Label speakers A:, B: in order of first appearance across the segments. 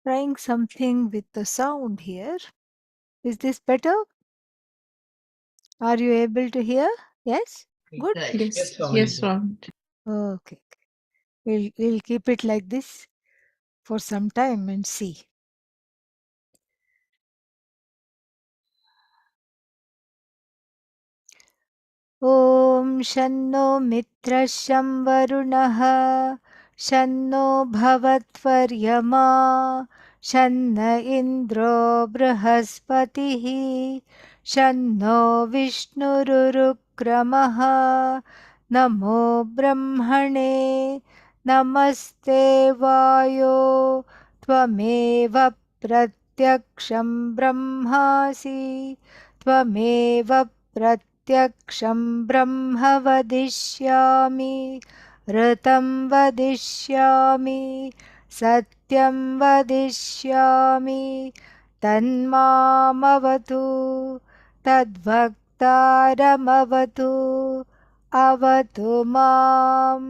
A: trying something with the sound here. Is this better? Are you able to hear? Yes? Good?
B: Yes, yes, Swami.
A: Okay. We'll keep it like this for some time and see. ॐ शन्नो मित्रः शं वरुणः शन्नो भवत्वर्यमा शन्न इन्द्रो बृहस्पतिः शन्नो विष्णुरुरुक्रमः नमो ब्रह्मणे नमस्ते वायो त्वमेव प्रत्यक्षं ब्रह्मासि त्वमेव प्रत्यक्षं ब्रह्म वदिष्यामि ऋतं वदिष्यामि सत्यं वदिष्यामि तन्मामवतु तद्वक्तारमवतु अवतु माम्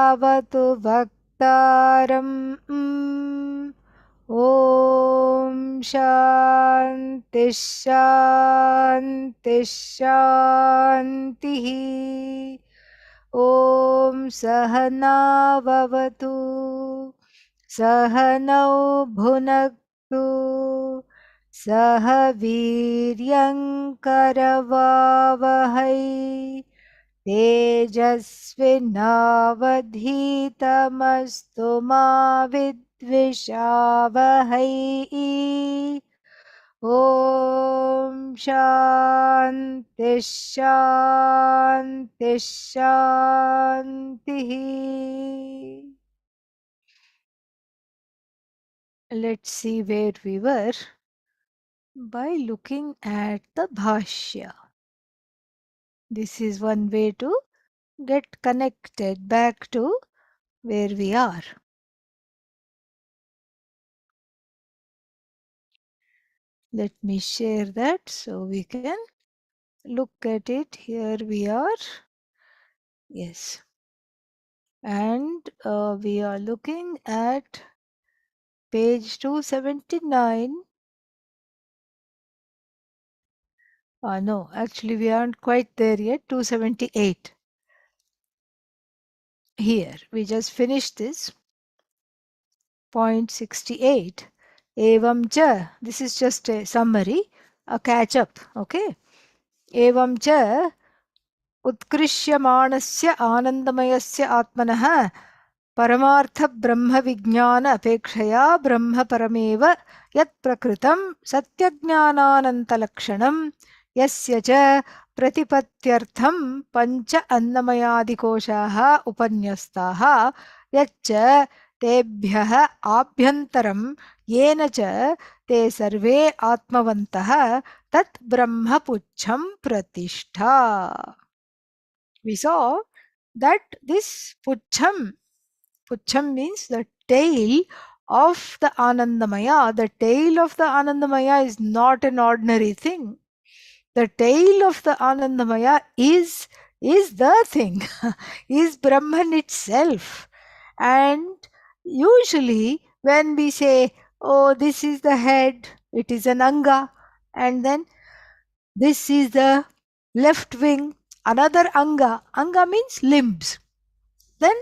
A: अवतु वक्तारम् ॐ शान्ति शान्ति शान्तिः ॐ सहनाववतु सहनौ भुनक्तु सह वीर्यङ्करवावहै तेजस्विनावधीतमस्तु मा विद्विषावहै ॐ शान्ति शान्ति शान्तिः. Let's see where we were by looking at the Bhashya. This is one way to get connected back to where we are. Let me share that so we can look at it. Here we are. Yes. And we are looking at page 279. No, actually we aren't quite there yet. 278. Here, we just finished this. Point 68. Evam cha. This is just a summary, a catch up. Okay. Evam cha उत्कृष्यमाणस्य आनन्दमयस्य आत्मनः परमार्थब्रह्मविज्ञान अपेक्षया ब्रह्मपरमेव यत्प्रकृतं सत्यज्ञानानन्तलक्षणं यस्य च प्रतिपत्त्यर्थं पञ्च अन्नमयादिकोशाः उपन्यस्ताः यच्च तेभ्यः आभ्यन्तरं येन च ते सर्वे आत्मवन्तः तत् ब्रह्मपुच्छं प्रतिष्ठा. We saw that this Pucham means the tail of the Anandamaya. The tail of the Anandamaya is not an ordinary thing. The tail of the Anandamaya is the thing, is Brahman itself. And usually when we say, oh, this is the head, it is an anga, and then this is the left wing, another anga. Anga means limbs. Then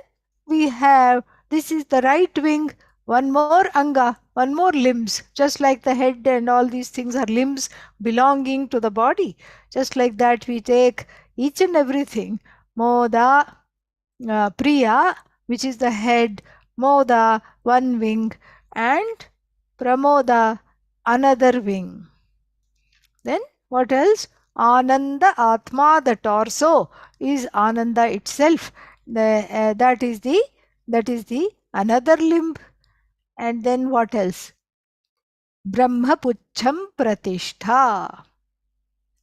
A: we have, this is the right wing, one more anga, one more limbs. Just like the head and all these things are limbs belonging to the body. Just like that we take each and everything. Moda, Priya, which is the head, Moda, one wing, and Pramoda, another wing. Then what else? Ananda Atma, the torso is Ananda itself. That is the another limb. And then what else? Brahma Pucham Pratishtha.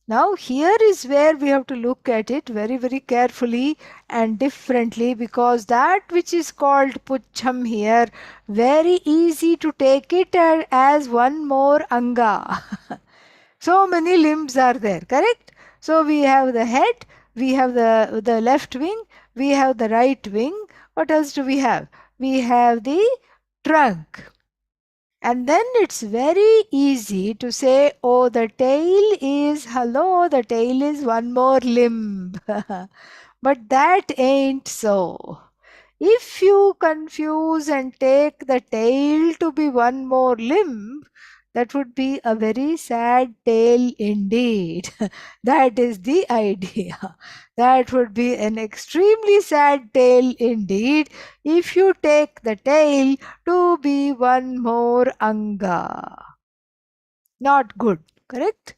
A: Now here is where we have to look at it very, very carefully and differently, because that which is called Pucham here, very easy to take it as one more anga. So many limbs are there, correct? So we have the head, we have the left wing, we have the right wing. What else do we have? We have the trunk. And then it's very easy to say, oh, the tail is, hello, the tail is one more limb. But that ain't so. If you confuse and take the tail to be one more limb, that would be a very sad tale indeed. That is the idea. That would be an extremely sad tale indeed if you take the tail to be one more anga. Not good, correct?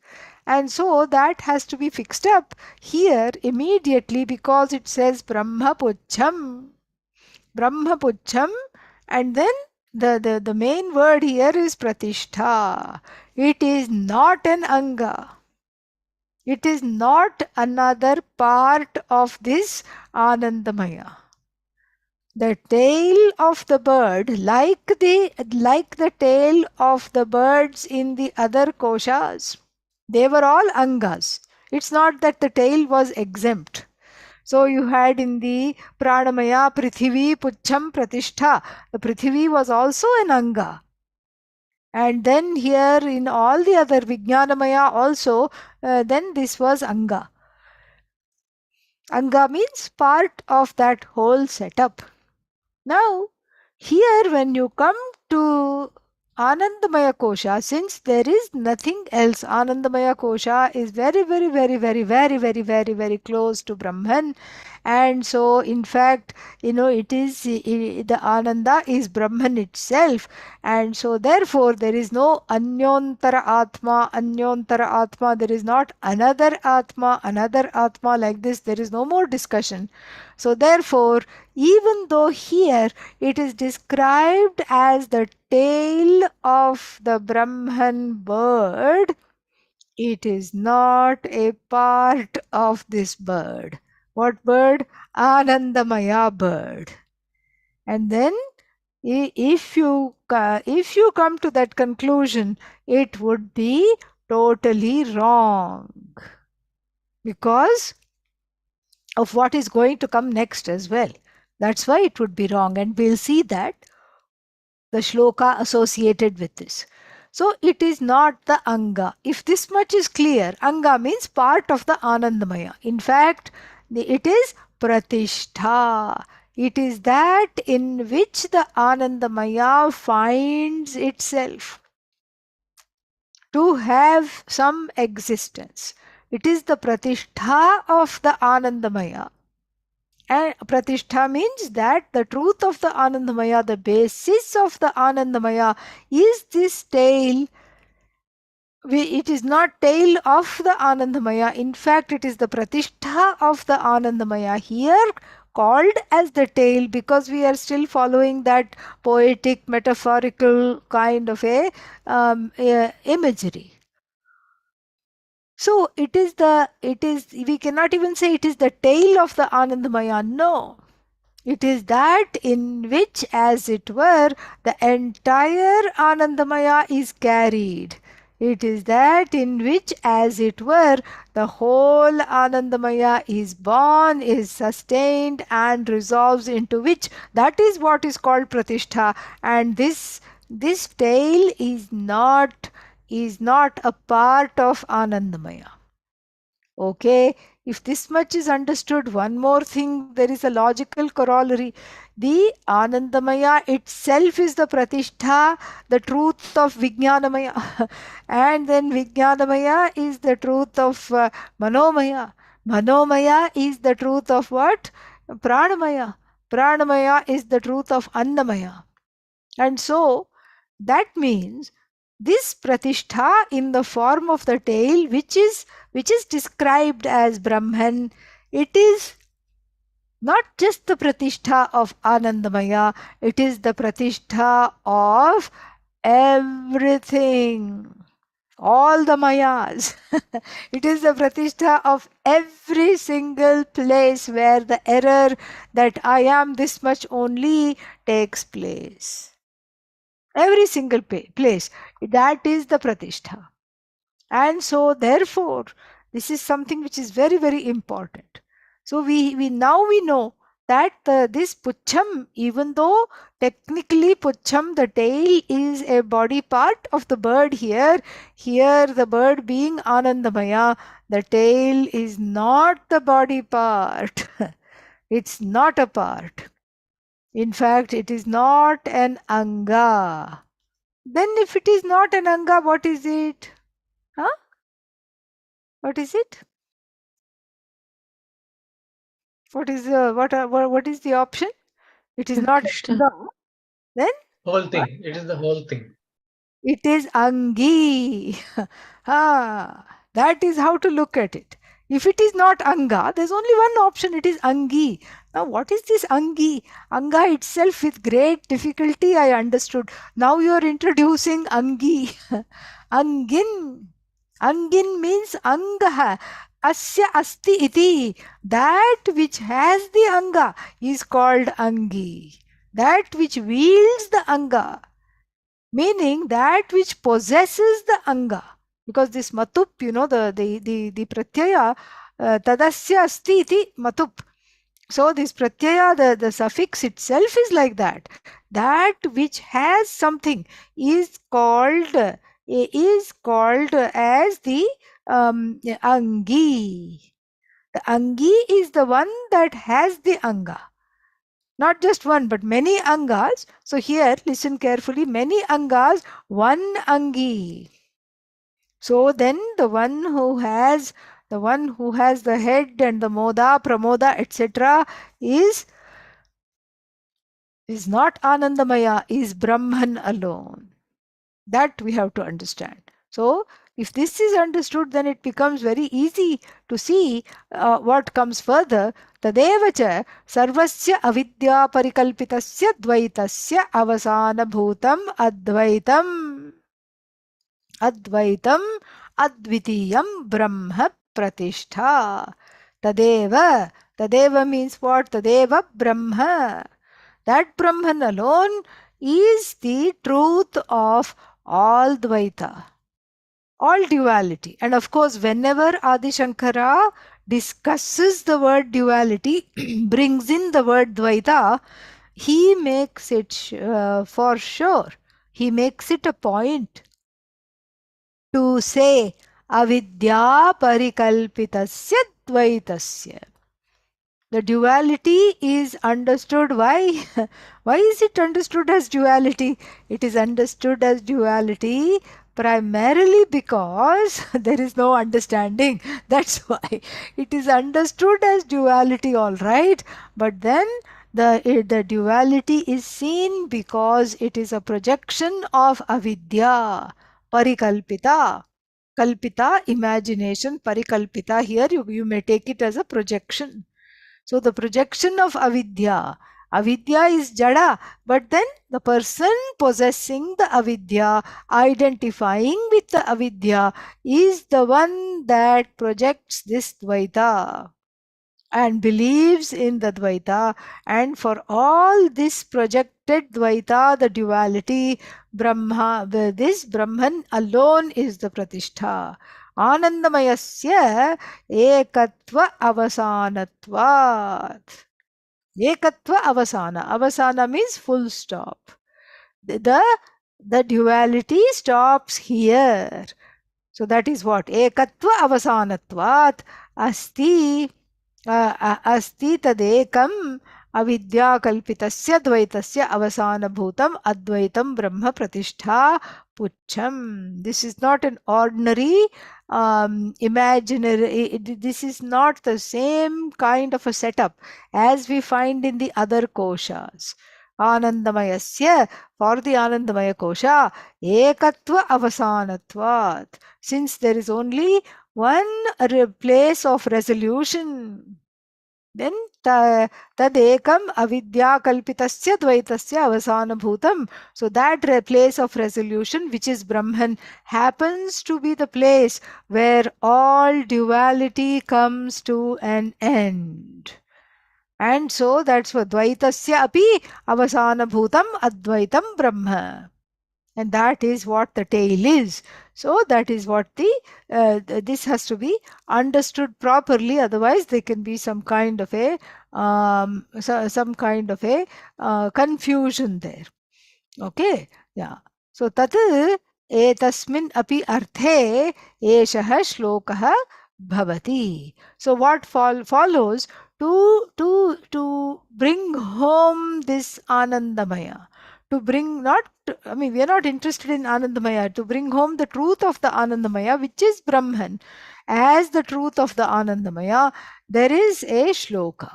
A: And so that has to be fixed up here immediately because it says Brahmapucham. Brahmapucham, and then the main word here is Pratishtha. It is not an anga. It is not another part of this Anandamaya. The tail of the bird, like the tail of the birds in the other koshas, they were all angas. It's not that the tail was exempt. So you had in the Pranamaya, Prithivi, Pucham, Pratishtha. The Prithivi was also an anga. And then here in all the other Vijnanamaya also, then this was anga. Anga means part of that whole setup. Now, here when you come to Anandamaya Kosha, since there is nothing else, Anandamaya Kosha is very, very, very, very, very, very, very, very close to Brahman. And so, in fact, it is the Ananda is Brahman itself. And so, therefore, there is no Anyontara Atma, there is not another Atma like this. There is no more discussion. So, therefore, even though here it is described as the tail of the Brahman bird, it is not a part of this bird. What bird? Anandamaya bird. And then if you come to that conclusion, it would be totally wrong because of what is going to come next as well. That's why it would be wrong, and we'll see that the shloka associated with this. So it is not the anga. If this much is clear, anga means part of the Anandamaya. In fact, it is pratishtha. It is that in which the Anandamaya finds itself to have some existence. It is the pratishtha of the Anandamaya. And Pratishtha means that the truth of the Anandamaya, the basis of the Anandamaya is this tail. It is not tail of the Anandamaya. In fact, it is the Pratishtha of the Anandamaya here called as the tail because we are still following that poetic, metaphorical kind of a imagery. So we cannot even say it is the tail of the Anandamaya. No. It is that in which, as it were, the entire Anandamaya is carried. It is that in which, as it were, the whole Anandamaya is born, is sustained, and resolves into which. That is what is called Pratishtha. And this tale is not a part of Anandamaya. Okay, if this much is understood, one more thing, there is a logical corollary. The Anandamaya itself is the Pratishtha, the truth of Vijnanamaya. And then Vijnanamaya is the truth of Manomaya. Manomaya is the truth of what? Pranamaya. Pranamaya is the truth of Annamaya. And so, that means this pratishtha in the form of the tail, which is described as Brahman, it is not just the pratishtha of Anandamaya, it is the pratishtha of everything. All the mayas. It is the pratishtha of every single place where the error that I am this much only takes place. Every single place. That is the pratishtha. And so, therefore, this is something which is very, very important. So, we now know that this pucham, even though technically pucham, the tail is a body part of the bird here, the bird being Anandamaya, the tail is not the body part. It's not a part. In fact, it is not an anga. Then if it is not an anga, what is it? Huh? What is it? What is the option? It is not
B: Krishna.
A: anga. Then
B: Whole
A: what?
B: thing. It is the whole thing.
A: It is Angi. That is how to look at it. If it is not Anga, there's only one option. It is Angi. Now, what is this Angi? Anga itself, with great difficulty, I understood. Now you are introducing Angi. Angin. Angin means Angaha. Asya asti iti. That which has the Anga is called Angi. That which wields the Anga, meaning that which possesses the anga, because this matup, the pratyaya, tadasya asti iti matup. So this pratyaya, the suffix itself is like that. That which has something is called as the angi. The angi is the one that has the anga. Not just one, but many angas. So here, listen carefully, many angas, one angi. So then the one who has the head and the moda, pramoda, etc. is not Anandamaya, is Brahman alone. That we have to understand. So if this is understood, then it becomes very easy to see what comes further. Tadeva cha sarvasya avidya parikalpitasya dvaitasya avasanabhutam advaitam advitiyam brahma pratishtha. Tadeva means what? Tadeva Brahma. That Brahman alone is the truth of all Dvaita, all duality. And of course, whenever Adi Shankara discusses the word duality, brings in the word Dvaita, he makes it for sure. He makes it a point to say avidya parikalpitasya dvaitasya. The duality is understood. Why? Why is it understood as duality? It is understood as duality primarily because there is no understanding. That's why it is understood as duality, all right. But then the duality is seen because it is a projection of avidya, parikalpita. Kalpita, imagination, parikalpita. Here you may take it as a projection. So the projection of avidya. Avidya is jada, but then the person possessing the avidya, identifying with the avidya, is the one that projects this dvaita and believes in the dvaita. And for all this projected dvaita, the duality, Brahma, this Brahman alone is the pratishtha. Anandamayasya ekatva avasanatvat. Ekatva avasana. Avasana means full stop. The duality stops here. So that is what? Ekatva avasanatvat asti अस्ति तदेकम् अविद्याकल्पितस्य द्वैतस्य अवसानभूतम् अद्वैतं ब्रह्म प्रतिष्ठा pucham. This is not an ordinary imaginary, this is not the same kind of a setup as we find in the other koshas. Anandamayasya, for the Anandamaya kosha, ekatva avasanatvat. Since there is only one place of resolution, then tadekam avidya kalpitasya dvaitasya avasanabhutam. So that place of resolution, which is Brahman, happens to be the place where all duality comes to an end. And so that's what dvaitasya api avasanabhutam advaitam brahma. And that is what the tail is. So that is what this has to be understood properly. Otherwise, there can be some kind of a confusion there. Okay, yeah. So tat etasmin api arthe eshah shlokah bhavati. So what follows to bring home this Anandamaya, to bring not, I mean, we are not interested in Anandamaya, to bring home the truth of the Anandamaya, which is Brahman, as the truth of the Anandamaya, there is a shloka.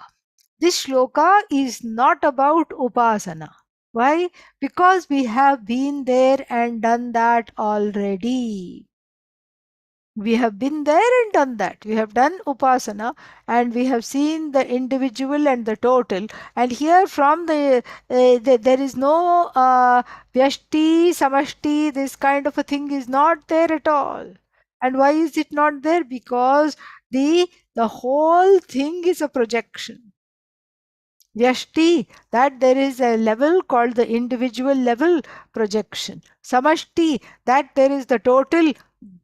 A: This shloka is not about upasana. Why? Because we have been there and done that already. We have been there and done that. We have done upasana and we have seen the individual and the total. And here from there is no vyashti, samashti, this kind of a thing is not there at all. And why is it not there? Because the whole thing is a projection. Vyashti, that there is a level called the individual level projection. Samashti, that there is the total.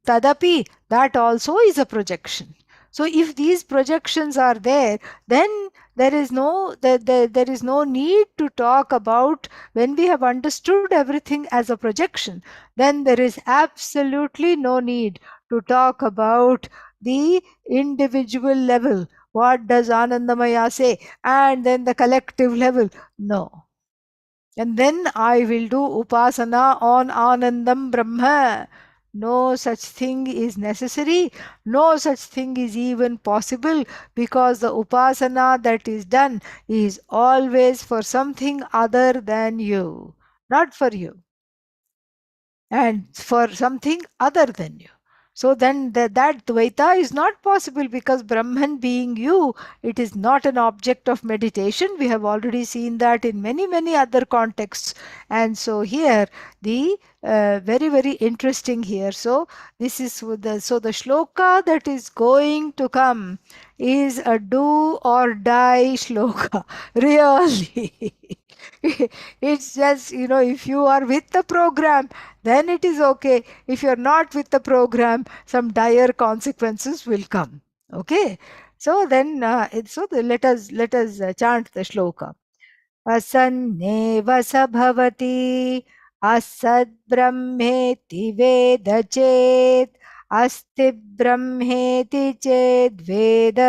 A: Tadapi, that also is a projection. So if these projections are there, then there is no need to talk about, when we have understood everything as a projection, then there is absolutely no need to talk about the individual level. What does Anandamaya say? And then the collective level. No. And then I will do upasana on Anandam Brahma. No such thing is necessary. No such thing is even possible, because the upasana that is done is always for something other than you, not for you, and for something other than you. So then that Dvaita is not possible, because Brahman being you, it is not an object of meditation. We have already seen that in many, many other contexts. And so here, the very, very interesting here. So this is the shloka that is going to come is a do or die shloka. Really. It's just, if you are with the program, then it is okay. If you're not with the program, some dire consequences will come. Okay. So then, let us chant the shloka. असन्नेव स भवति असद्ब्रह्मेति वेद चेत् अस्ति ब्रह्मेति चेद्वेद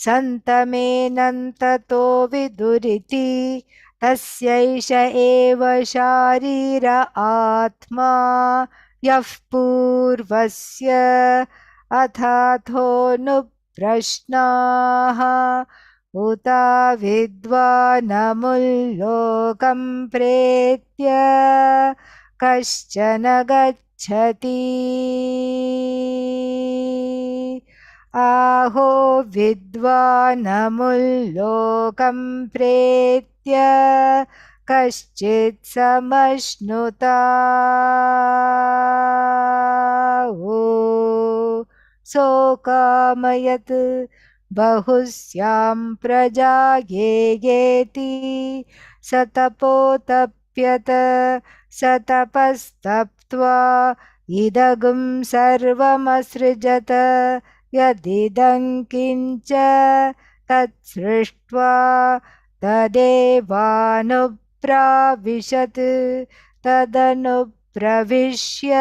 A: सन्तमेनन्ततो विदुरिति तस्यैष एव शारीर आत्मा यः पूर्वस्य अथाथोऽनुप्रश्नाः उत विद्वानमुल्लोकं प्रेत्य कश्चन गच्छति आहो विद्वानमुल्लोकं प्रेत्य कश्चित् समश्नुता सोकामयत् बहुस्यां प्रजा येति स तपोतप्यत स तपस्तप्त्वा इदगुं सर्वमसृजत यदिदं किञ्च तत्सृष्ट्वा तदेवानुप्राविशत् तदनुप्रविश्य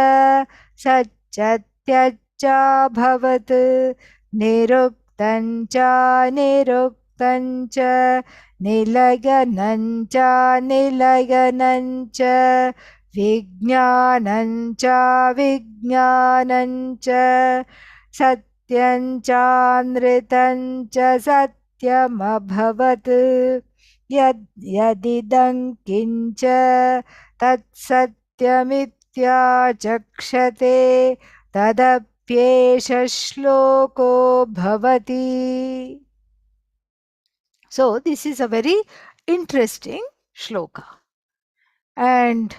A: सच्चत्यच्चाभवत् निरुक्तञ्च निरुक्तञ्च निलयनञ्च निलयनञ्च विज्ञानञ्च विज्ञानञ्च सत्यञ्चानृतञ्च सत्यमभवत् यदिदं किञ्च तत्सत्यमित्याचक्षते तदप्येष श्लोको भवति. So this is a very interesting shloka, and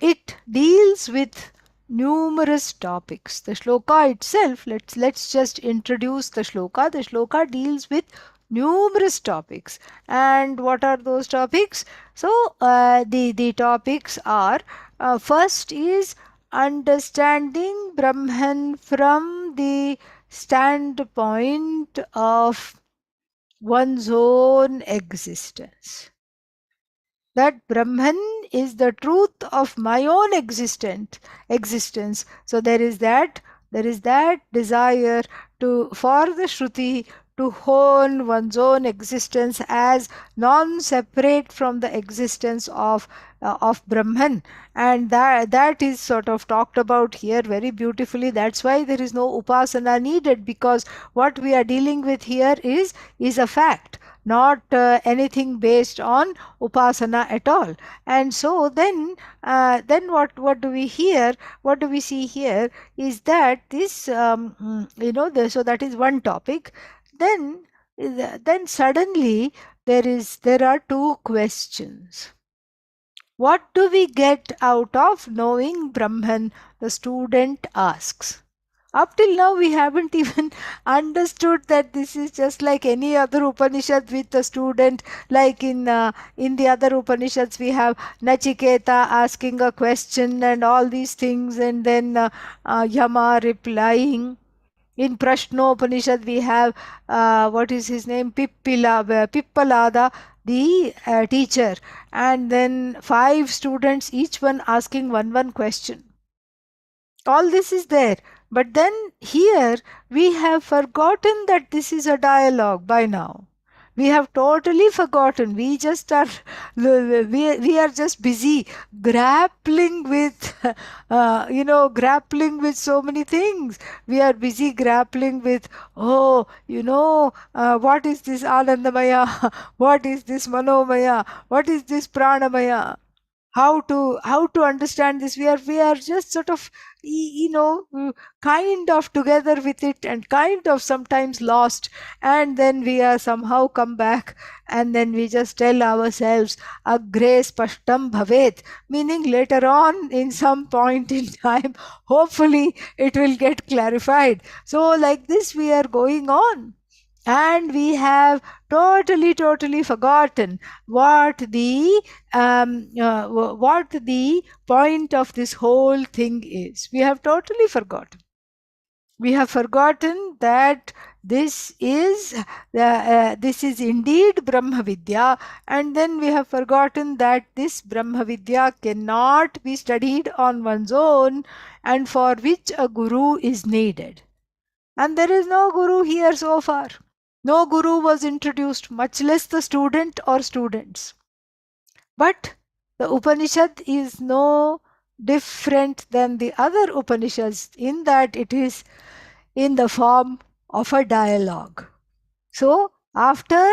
A: it deals with numerous topics. The shloka itself, let's just introduce the shloka. The shloka deals with numerous topics. And what are those topics? So the topics are, first is understanding Brahman from the standpoint of one's own existence. That Brahman is the truth of my own existence. So there is that desire to for the Shruti to hone one's own existence as non-separate from the existence of Brahman, and that is sort of talked about here very beautifully. That's why there is no upasana needed, because what we are dealing with here is a fact, not anything based on upasana at all. And so then what do we hear? What do we see here is that this so that is one topic. Then suddenly there are two questions. What do we get out of knowing Brahman? The student asks. Up till now, we haven't even understood that this is just like any other Upanishad with the student. Like in the other Upanishads, we have Nachiketa asking a question and all these things, and then Yama replying. In Prashnopanishad, we have what is his name? Pippalada, the teacher, and then 5 students, each one asking one question. All this is there. But then here we have forgotten that this is a dialogue by now. We have totally forgotten. We are just busy grappling with grappling with so many things. We are busy grappling with, what is this Anandamaya? What is this Manomaya? What is this Pranamaya? How to understand this? We are just sort of kind of together with it, and kind of sometimes lost, and then we are somehow come back, and then we just tell ourselves agre spashtam bhavet, meaning later on in some point in time hopefully it will get clarified. So like this we are going on, and we have totally forgotten what the point of this whole thing is. We have totally forgotten. We have forgotten that this is indeed Brahma Vidya, and then we have forgotten that this Brahma Vidya cannot be studied on one's own, and for which a guru is needed. And there is no guru here so far. No guru was introduced, much less the student or students. But the Upanishad is no different than the other Upanishads in that it is in the form of a dialogue. So, after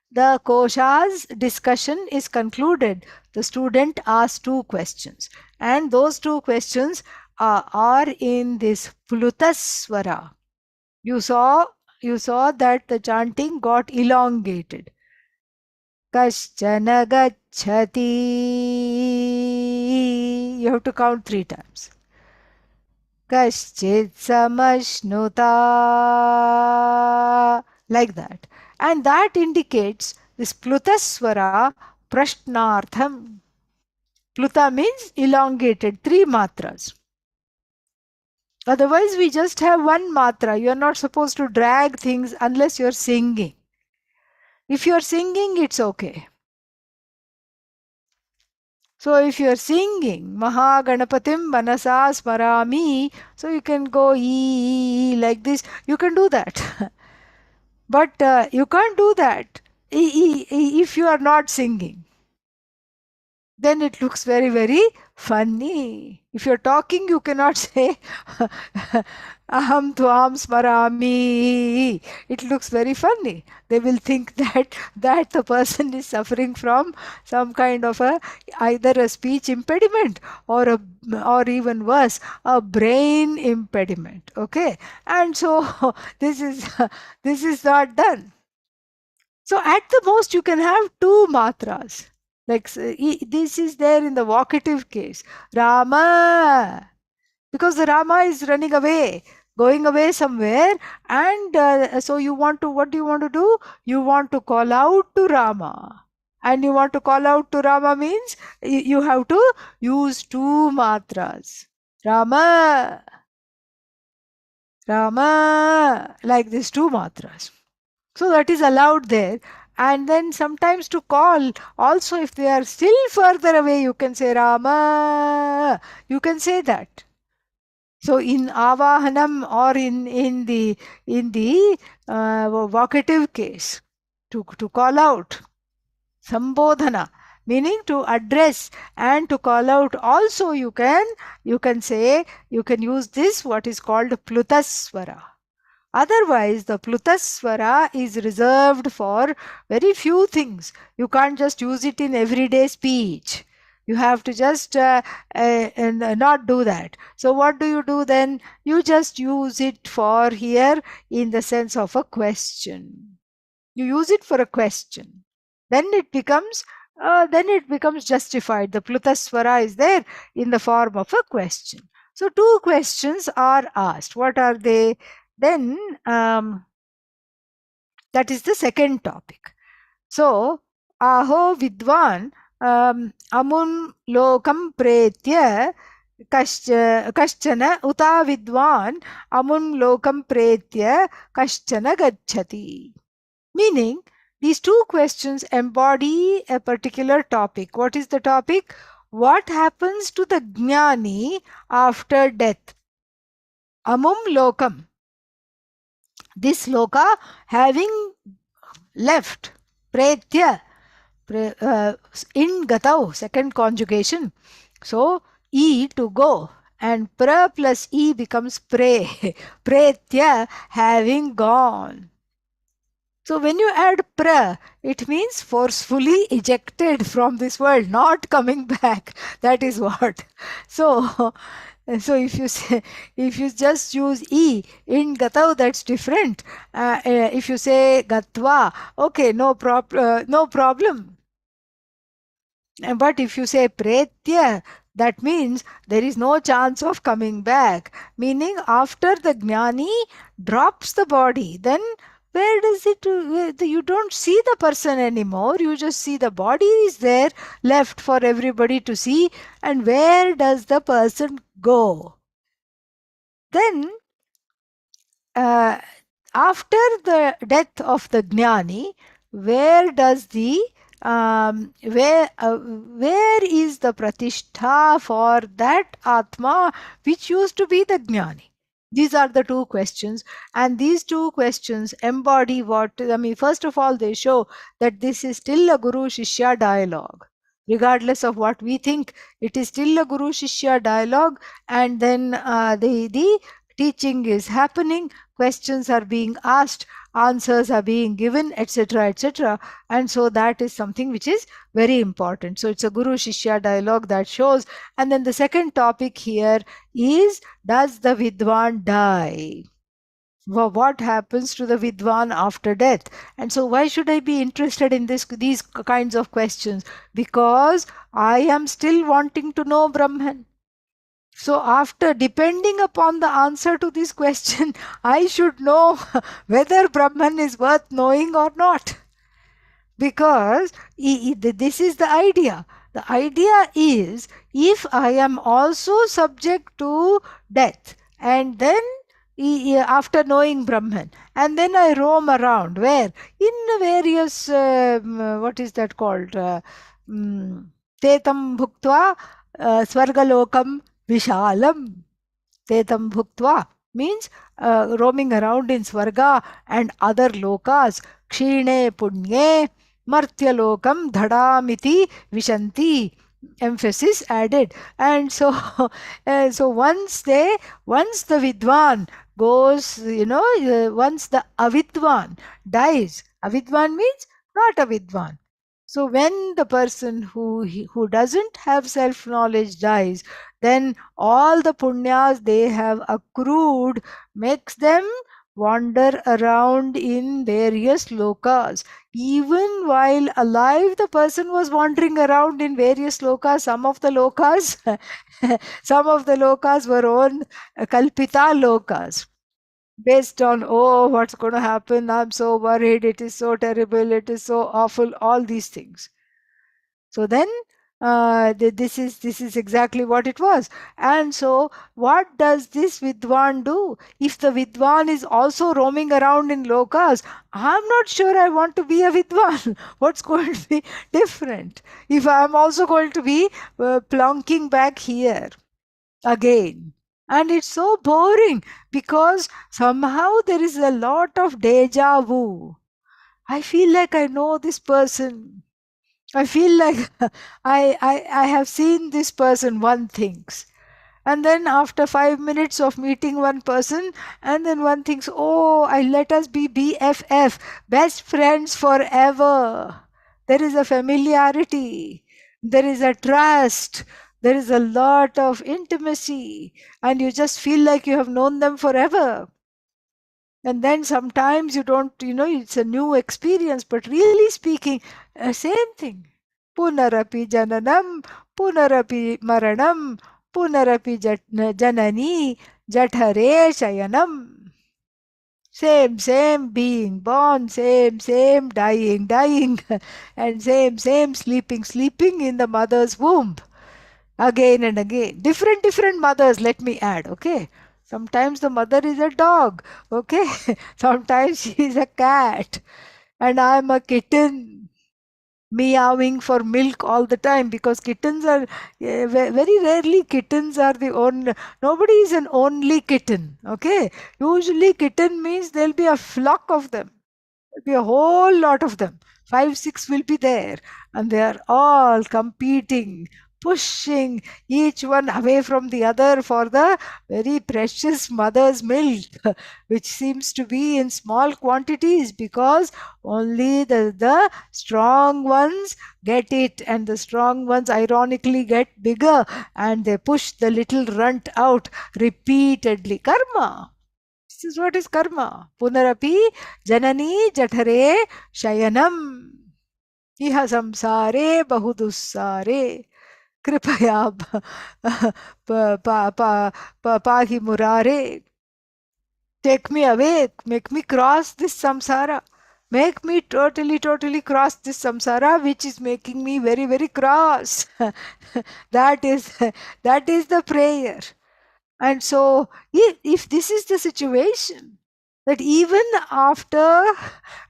A: the Kosha's discussion is concluded, the student asks 2 questions, and those 2 questions are in this Plutaswara. You saw that the chanting got elongated. Kaschana gacchati. You have to count 3 times. Kaschit samashnuta. Like that. And that indicates this Plutaswara prashnartham. Pluta means elongated, 3 matras. Otherwise, we just have 1 matra. You are not supposed to drag things unless you are singing. If you are singing, it's okay. So if you are singing Mahaganapatim Manasa Smarami, so you can go like this. You can do that. But you can't do that if you are not singing. Then it looks very funny. If you're talking, you cannot say Aham Tvam Smarami. It looks very funny. They will think that the person is suffering from some kind of either a speech impediment or even worse, a brain impediment. Okay, and so this is not done. So at the most you can have 2 matras. Like this is there in the vocative case. Rama. Because the Rama is running away. going away somewhere, and so you want to, what do you want to do? You want to call out to Rama. And you want to call out to Rama means you have to use two matras. Rama, Rama, like this, two matras. So that is allowed there. And then sometimes to call, also if they are still further away, you can say Rama. You can say that. So in avahanam, or in the vocative case, to call out, sambodhana, meaning to address and to call out, also you can say, you can use this what is called plutaswara. Otherwise, the plutaswara is reserved for very few things. You can't just use it in everyday speech. You have to just not do that. So what do you do then? You just use it for here in the sense of a question. You use it for a question. Then it becomes justified. The plutaswara is there in the form of a question. So two questions are asked. What are they? Then that is the second topic. So aho vidwan amun lokam pretya kaschana uta vidwan amun lokam pretya kaschana gacchati. Meaning, these two questions embody a particular topic. What is the topic? What happens to the jnani after death? Amum lokam. This loka having left, pretya, in gatau, second conjugation. So, e to go, and pra plus e becomes pre. Pretya, having gone. So when you add pra, it means forcefully ejected from this world, not coming back. That is what. So, so if you just use e in gatau, that's different. If you say gatva, okay, no problem. But if you say pretya, that means there is no chance of coming back. Meaning, after the jnani drops the body, then where does it, you don't see the person anymore. You just see the body is there, left for everybody to see. And where does the person go? Then, after the death of the jnani, where does the where is the pratishtha for that atma which used to be the jnani? These are the two questions, and these two questions embody what, I mean, first of all, they show that this is still a Guru Shishya dialogue. Regardless of what we think, it is still a Guru Shishya dialogue, and then the teaching is happening, questions are being asked, answers are being given, etc., etc. And so that is something which is very important. So it's a Guru Shishya dialogue that shows. And then the second topic here is, does the Vidwan die? What happens to the Vidwan after death? And so why should I be interested in these kinds of questions? Because I am still wanting to know Brahman. So after, depending upon the answer to this question, I should know whether Brahman is worth knowing or not. Because this is the idea. The idea is, if I am also subject to death, and then after knowing Brahman, and then I roam around, where? In various, what is that called? Tetam bhuktva swargalokam vishalam. Tetam bhuktva means roaming around in Swarga and other lokas. Kshine punye martyalokam dhadamiti vishanti. Emphasis added. And so, so once the Vidwan goes, once the Avidwan dies, Avidwan means not a Vidwan. So when the person who doesn't have self-knowledge dies, then all the punyas they have accrued makes them wander around in various lokas. Even while alive, the person was wandering around in various lokas. Some of the lokas were on kalpita lokas. based on, oh, what's going to happen? I'm so worried. It is so terrible. It is so awful. All these things. So then, this is exactly what it was. And so, what does this Vidwan do? If the Vidwan is also roaming around in lokas, I'm not sure I want to be a Vidwan. What's going to be different if I'm also going to be plunking back here again? And it's so boring because somehow there is a lot of deja vu. I feel like I know this person. I feel like I have seen this person, one thinks. And then after 5 minutes of meeting one person, and then one thinks, oh, I let us be BFF, best friends forever. There is a familiarity, there is a trust, there is a lot of intimacy, and you just feel like you have known them forever. And then sometimes you don't, it's a new experience, but really speaking, same thing. Punarapi jananam, punarapi maranam, punarapi janani jathare shayanam. Same being born, same dying, and same sleeping in the mother's womb again and again. Different mothers, let me add, okay? Sometimes the mother is a dog, okay? Sometimes she is a cat, and I'm a kitten meowing for milk all the time, because kittens are very rarely kittens are the only, nobody is an only kitten, okay? Usually kitten means there'll be a flock of them. There'll be a whole lot of them. 5, 6 will be there, and they are all competing, pushing each one away from the other for the very precious mother's milk, which seems to be in small quantities because only the strong ones get it, and the strong ones ironically get bigger, and they push the little runt out repeatedly. Karma. This is what is karma. Punarapi janani jathare shayanam. Iha samsare bahudussare. Kripaya pahi murare. Take me away. Make me cross this samsara. Make me totally cross this samsara, which is making me very cross. that is that is the prayer. And so, if this is the situation, that even after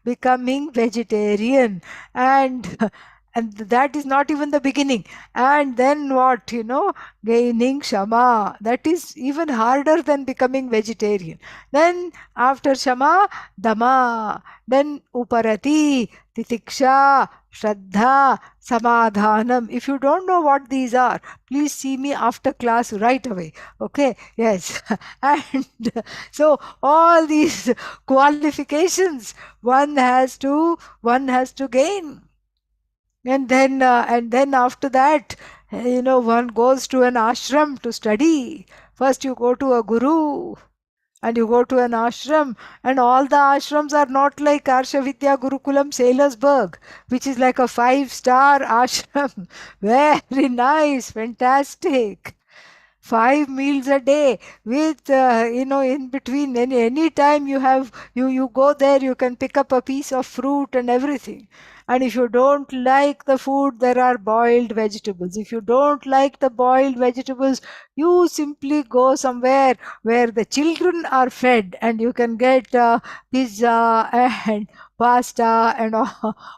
A: becoming vegetarian, and and that is not even the beginning, and then what, gaining shama, that is even harder than becoming vegetarian. Then after shama, dama, then uparati, titiksha, shraddha, samadhanam. If you don't know what these are, please see me after class right away. Okay, yes. And so all these qualifications one has to gain. And then after that, one goes to an ashram to study. First you go to a guru, and you go to an ashram, and all the ashrams are not like Arsha Vidya Gurukulam Sailorsburg, which is like a 5-star ashram. Very nice, fantastic. 5 meals a day with, in between, any time you go there, you can pick up a piece of fruit and everything. And if you don't like the food, there are boiled vegetables. If you don't like the boiled vegetables, you simply go somewhere where the children are fed, and you can get pizza and pasta and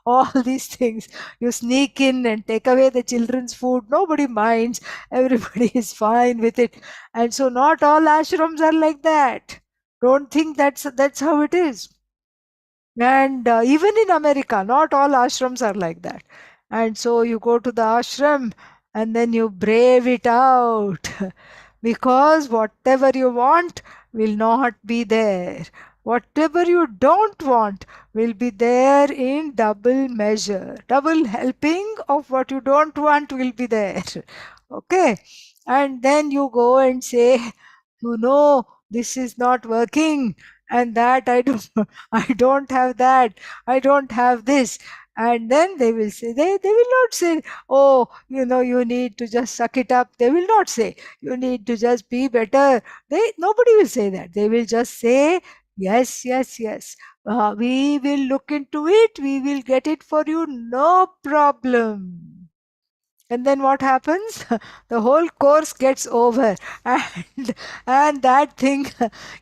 A: all these things. You sneak in and take away the children's food. Nobody minds. Everybody is fine with it. And so not all ashrams are like that. Don't think that's how it is. And even in America, not all ashrams are like that. And so you go to the ashram, and then you brave it out because whatever you want will not be there. Whatever you don't want will be there in double measure. Double helping of what you don't want will be there. Okay. And then you go and say, this is not working, and that I don't I don't have that, I don't have this. And then they will say, they will not say, oh, you need to just suck it up. They will not say, you need to just be better. Nobody will say that. They will just say, yes, yes, yes. We will look into it. We will get it for you. No problem. And then what happens? The whole course gets over, and that thing,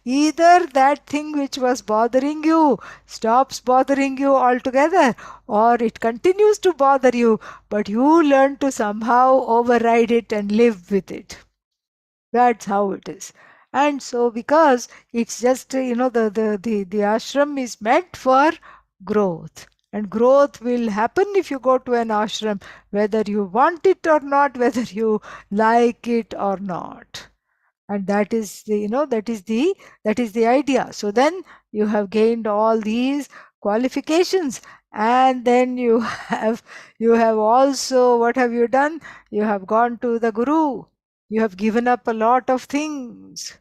A: either that thing which was bothering you stops bothering you altogether, or it continues to bother you, but you learn to somehow override it and live with it. That's how it is. And so, because it's just, the ashram is meant for growth. And growth will happen if you go to an ashram, whether you want it or not, whether you like it or not. And that is the, that is the idea. So then you have gained all these qualifications, and then you have also, what have you done? You have gone to the guru. You have given up a lot of things.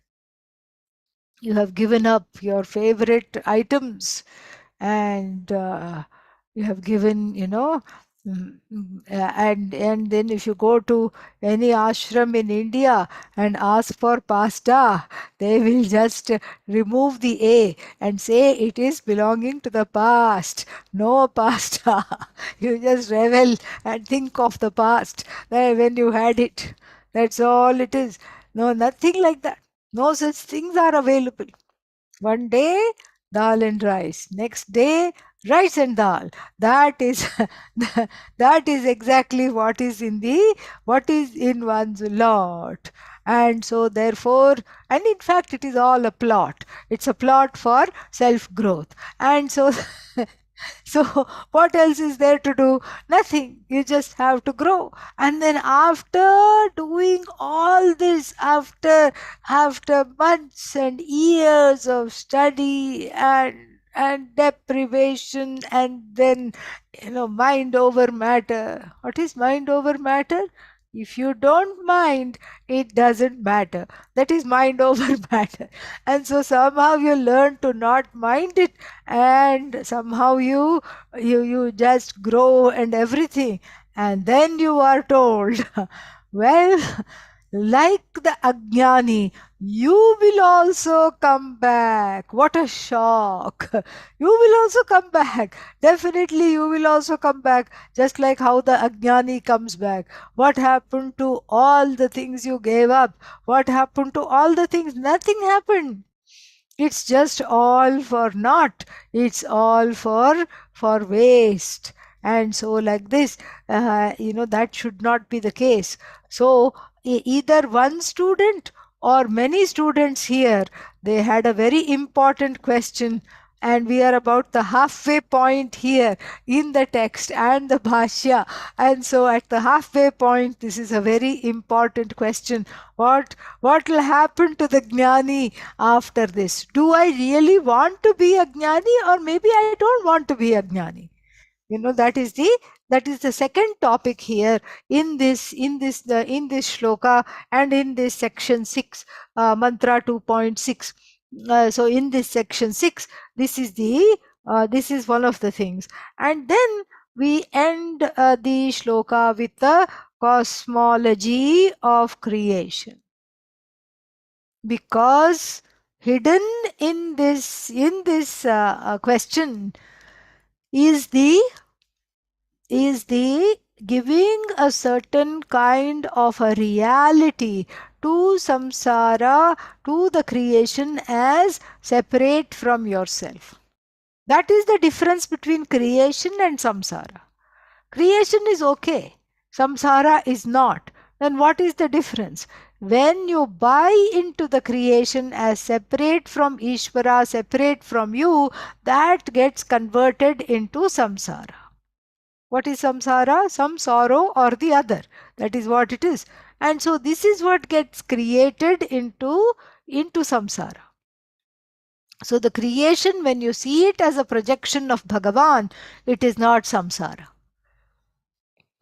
A: You have given up your favorite items, and you have given, and then if you go to any ashram in India and ask for pasta, they will just remove the A and say it is belonging to the past. No pasta. You just revel and think of the past when you had it. That's all it is. No, nothing like that. No such things are available. One day, dal and rice. Next day, rice and dal. That is that is exactly what is in one's lot. And so therefore, and in fact, it is all a plot. It's a plot for self growth. And so so what else is there to do? Nothing. You just have to grow. And then after doing all this, after months and years of study and deprivation, and then mind over matter. What is mind over matter? If you don't mind, it doesn't matter. That is mind over matter. And so somehow you learn to not mind it, and somehow you just grow and everything. And then you are told, well, like the Ajnani, you will also come back. What a shock! You will also come back. Definitely, you will also come back, just like how the Ajnani comes back. What happened to all the things you gave up? What happened to all the things? Nothing happened. It's just all for naught. It's all for waste. And so like this, that should not be the case. So either one student or many students here, they had a very important question, and we are about the halfway point here in the text and the Bhashya. And so at the halfway point, this is a very important question. What will happen to the Jnani after this? Do I really want to be a Jnani, or maybe I don't want to be a Jnani? That is the second topic here in this shloka and in this section 6, mantra 2.6. So in this section 6, this is one of the things. And then we end the shloka with the cosmology of creation, because hidden in this question is the giving a certain kind of a reality to samsara, to the creation, as separate from yourself. That is the difference between creation and samsara. Creation is okay, samsara is not. Then what is the difference? When you buy into the creation as separate from Ishvara, separate from you, that gets converted into samsara. What is samsara? Some sorrow or the other. That is what it is. And so this is what gets created into samsara. So the creation, when you see it as a projection of Bhagavan, it is not samsara.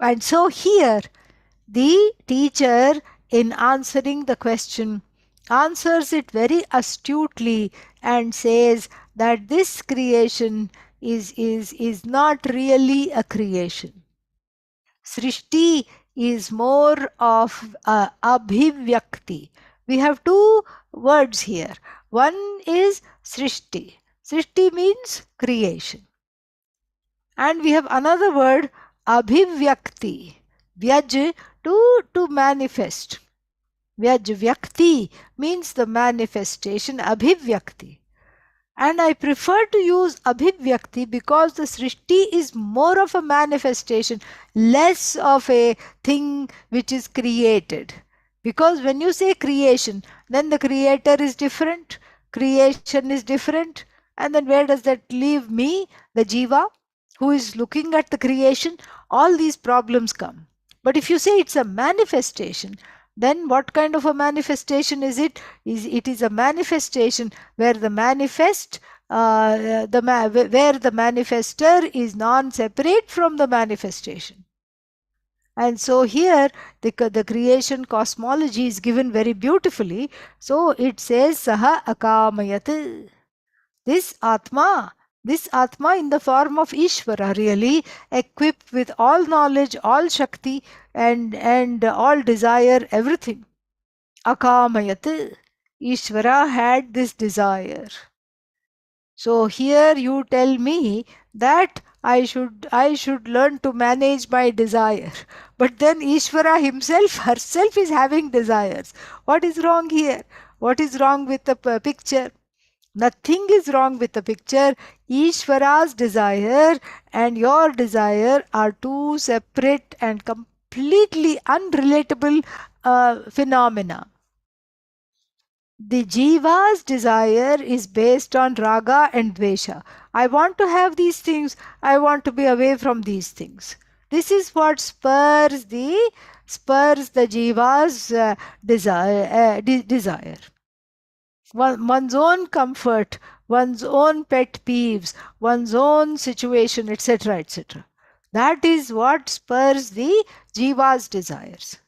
A: And so here, the teacher, in answering the question, answers it very astutely and says that this creation is not really a creation. Srishti is more of abhivyakti. We have two words here. One is Srishti. Srishti means creation. And we have another word, abhivyakti. Vyaj, to manifest. Vyaj, vyakti means the manifestation, abhivyakti. And I prefer to use abhivyakti because the srishti is more of a manifestation, less of a thing which is created. Because when you say creation, then the creator is different, creation is different, and then where does that leave me, the jiva, who is looking at the creation? All these problems come. But if you say it's a manifestation, then what kind of a manifestation is it? It is a manifestation where the manifest, where the manifester is non-separate from the manifestation. And so here the creation cosmology is given very beautifully. So it says Saha Akamayat. This Atma in the form of Ishvara, really equipped with all knowledge, all Shakti, and all desire, everything. Akamayat. Ishvara had this desire. So here you tell me that I should learn to manage my desire. But then Ishvara herself is having desires. What is wrong here? What is wrong with the picture? Nothing is wrong with the picture. Ishvara's desire and your desire are two separate and completely unrelatable phenomena. The jiva's desire is based on raga and dvesha. I want to have these things. I want to be away from these things. This is what spurs the jiva's desire. One's own comfort, one's own pet peeves, one's own situation, etc., etc. That is what spurs the jiva's desires.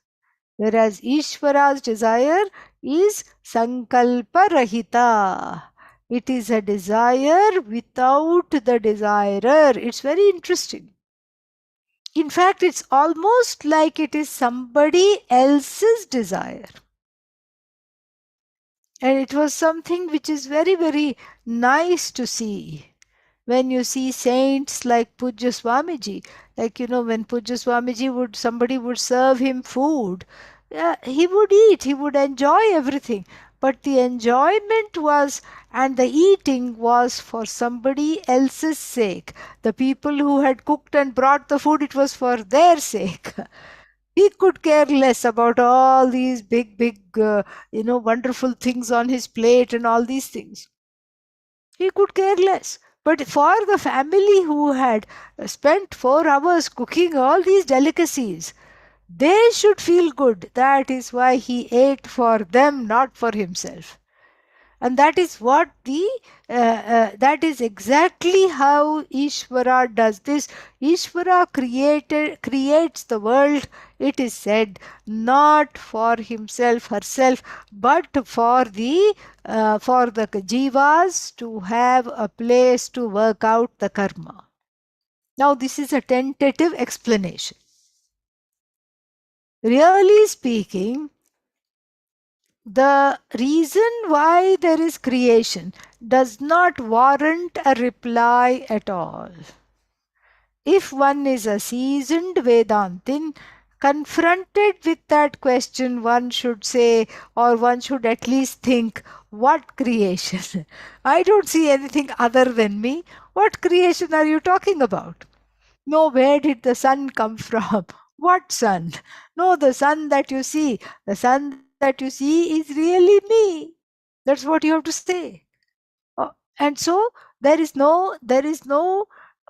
A: Whereas Ishvara's desire is sankalpa rahita. It is a desire without the desirer. It's very interesting. In fact, it's almost like it is somebody else's desire. And it was something which is very, very nice to see. When you see saints like Pujya Swamiji, like, when Pujya Swamiji somebody would serve him food, he would eat, he would enjoy everything. But the enjoyment was, and the eating was for somebody else's sake. The people who had cooked and brought the food, it was for their sake. He could care less about all these big, wonderful things on his plate and all these things. He could care less. But for the family who had spent 4 hours cooking all these delicacies, they should feel good. That is why he ate for them, not for himself. And that is what that is exactly how Ishvara does this. Ishvara creates the world, it is said, not for himself, herself, but for the jivas to have a place to work out the karma. Now this is a tentative explanation. Really speaking, the reason why there is creation does not warrant a reply at all. If one is a seasoned Vedantin, confronted with that question, one should say, or one should at least think, what creation? I don't see anything other than me. What creation are you talking about? No, where did the sun come from? What sun? No, the sun that you see. The sun that you see is really me. That's what you have to say. And so there is no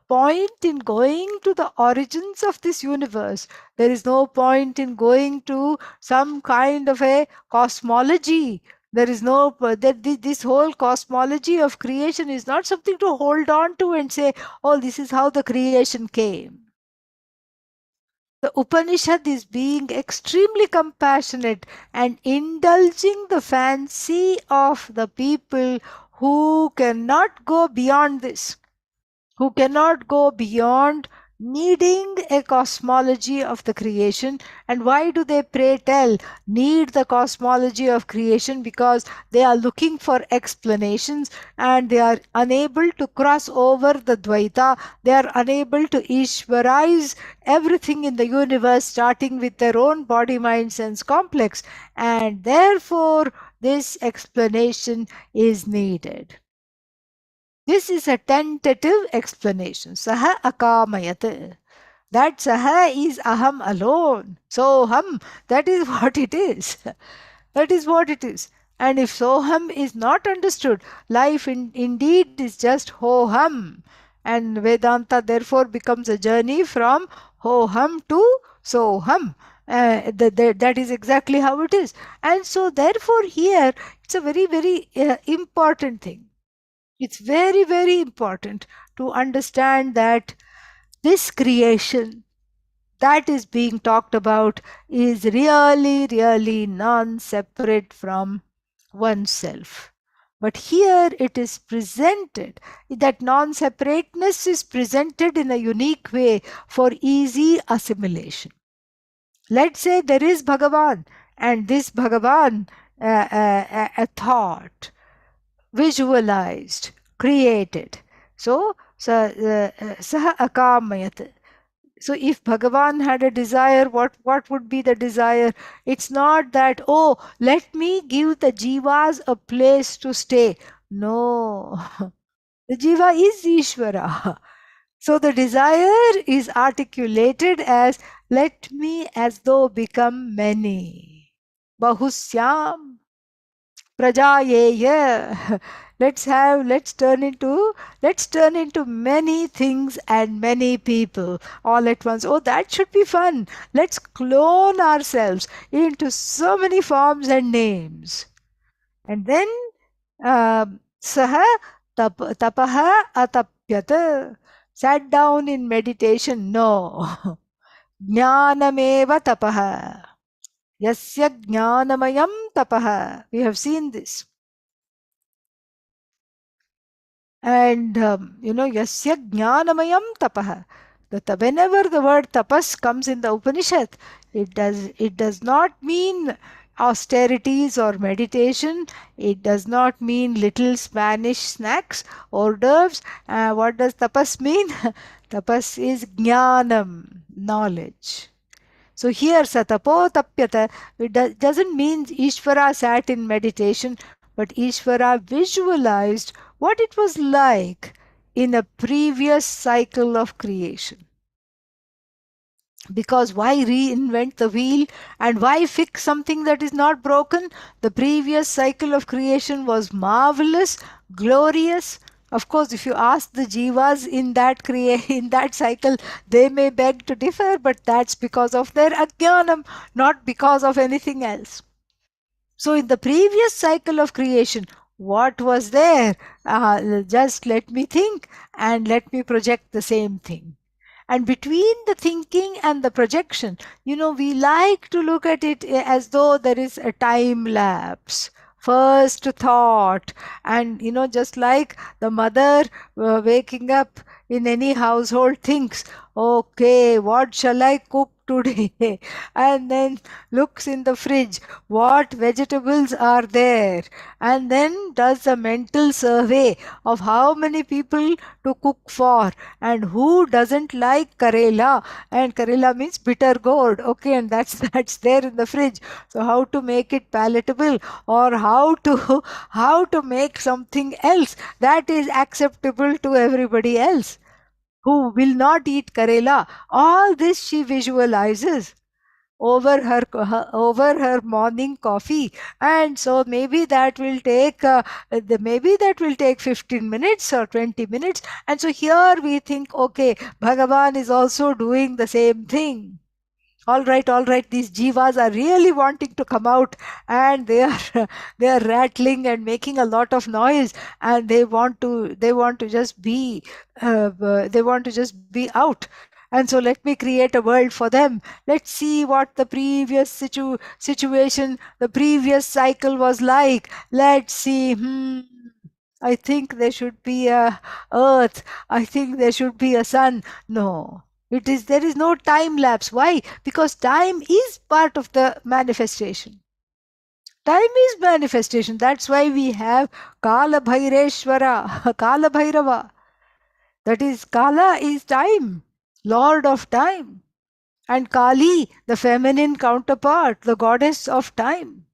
A: point in going to the origins of this universe. There is no point in going to some kind of a cosmology. There is no this whole cosmology of creation is not something to hold on to and say, oh, this is how the creation came. The Upanishad is being extremely compassionate and indulging the fancy of the people who cannot go beyond this. who cannot go beyond needing a cosmology of the creation. And why do they, pray tell, need the cosmology of creation? Because they are looking for explanations and they are unable to cross over the Dvaita. They are unable to Ishvarize everything in the universe, starting with their own body, mind, sense complex. And therefore, this explanation is needed. This is a tentative explanation. Saha akamayat. That saha is aham alone. Soham, that is what it is. That is what it is. And if soham is not understood, life indeed is just hoham. And Vedanta therefore becomes a journey from hoham to soham. That is exactly how it is. And so therefore here it's a very, very important thing. It's very, very important to understand that this creation that is being talked about is really, really non separate from oneself. But here it is presented, that non separateness is presented in a unique way for easy assimilation. Let's say there is Bhagavan, and this Bhagavan, a thought, visualized, created. So, saha akamayat. So if Bhagavan had a desire, what would be the desire? It's not that, oh, let me give the jivas a place to stay. No. The jiva is Ishvara. So the desire is articulated as, let me as though become many. Bahusyam prajayeya. Let's turn into many things and many people all at once. Oh, that should be fun. Let's clone ourselves into so many forms and names. And then saha tapaha atapyat, sat down in meditation. No. Jnanameva tapaha. Yasya jnanamayam tapaha. We have seen this. And yasya jnanamayam tapaha. Whenever the word tapas comes in the Upanishad, it does not mean austerities or meditation. It does not mean little Spanish snacks, hors d'oeuvres. What does tapas mean? Tapas is jnanam, knowledge. So here satapo tapyata, it doesn't mean Ishvara sat in meditation, but Ishvara visualized what it was like in a previous cycle of creation. Because why reinvent the wheel and why fix something that is not broken? The previous cycle of creation was marvelous, glorious. Of course, if you ask the jivas in that cycle, they may beg to differ, but that's because of their ajnanam, not because of anything else. So in the previous cycle of creation, what was there? Just let me think and let me project the same thing. And between the thinking and the projection, we like to look at it as though there is a time lapse. First thought, and just like the mother waking up in any household thinks, okay, what shall I cook today? And then looks in the fridge, what vegetables are there? And then does a mental survey of how many people to cook for and who doesn't like Karela. And Karela means bitter gourd. Okay, and that's there in the fridge. So how to make it palatable, or how to make something else that is acceptable to everybody else who will not eat Karela. All this she visualizes over her morning coffee. And so maybe that will take 15 minutes or 20 minutes. And so here we think, okay, Bhagavan is also doing the same thing. All right, these jivas are really wanting to come out, and they are they are rattling and making a lot of noise, and they want to just be out. And so let me create a world for them. Let's see what the previous situation, the previous cycle was like. Let's see. I think there should be a earth. I think there should be a sun. No. There is no time lapse. Why? Because time is part of the manifestation. Time is manifestation. That's why we have Kala Bhaireshwara, Kala Bhairava. That is, Kala is time, Lord of time. And Kali, the feminine counterpart, the goddess of time.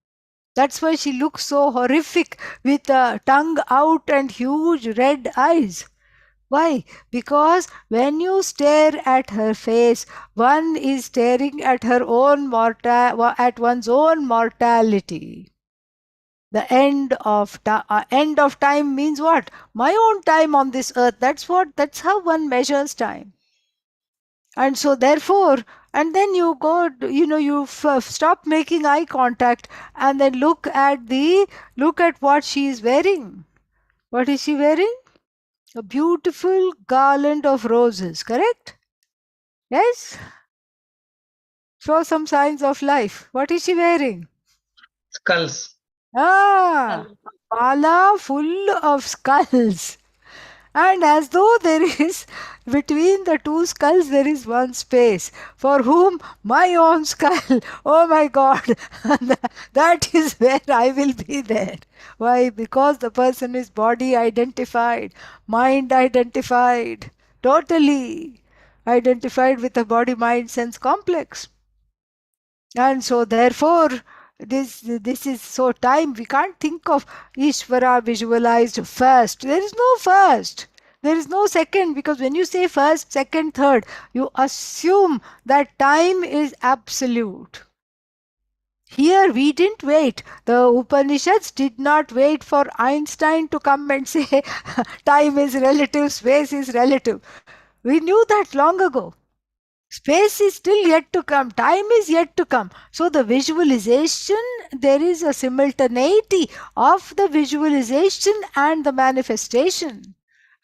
A: That's why she looks so horrific with a tongue out and huge red eyes. Why? Because when you stare at her face, one is staring at at one's own mortality. The end of time means what? My own time on this earth. That's how one measures time. And so therefore, and then you go, stop making eye contact and then look at what she is wearing. What is she wearing? A beautiful garland of roses, correct? Yes? Show some signs of life. What is she wearing?
B: Skulls.
A: Ah, a mala full of skulls. And as though there is, between the two skulls, there is one space. For whom? My own skull. Oh my God. That is where I will be there. Why? Because the person is body identified, mind identified, totally identified with the body mind sense complex. And so therefore, this is so time. We can't think of Ishvara visualized first. There is no first. There is no second, because when you say first, second, third, you assume that time is absolute. Here we didn't wait. The Upanishads did not wait for Einstein to come and say time is relative, space is relative. We knew that long ago. Space is still yet to come. Time is yet to come. So the visualization, there is a simultaneity of the visualization and the manifestation.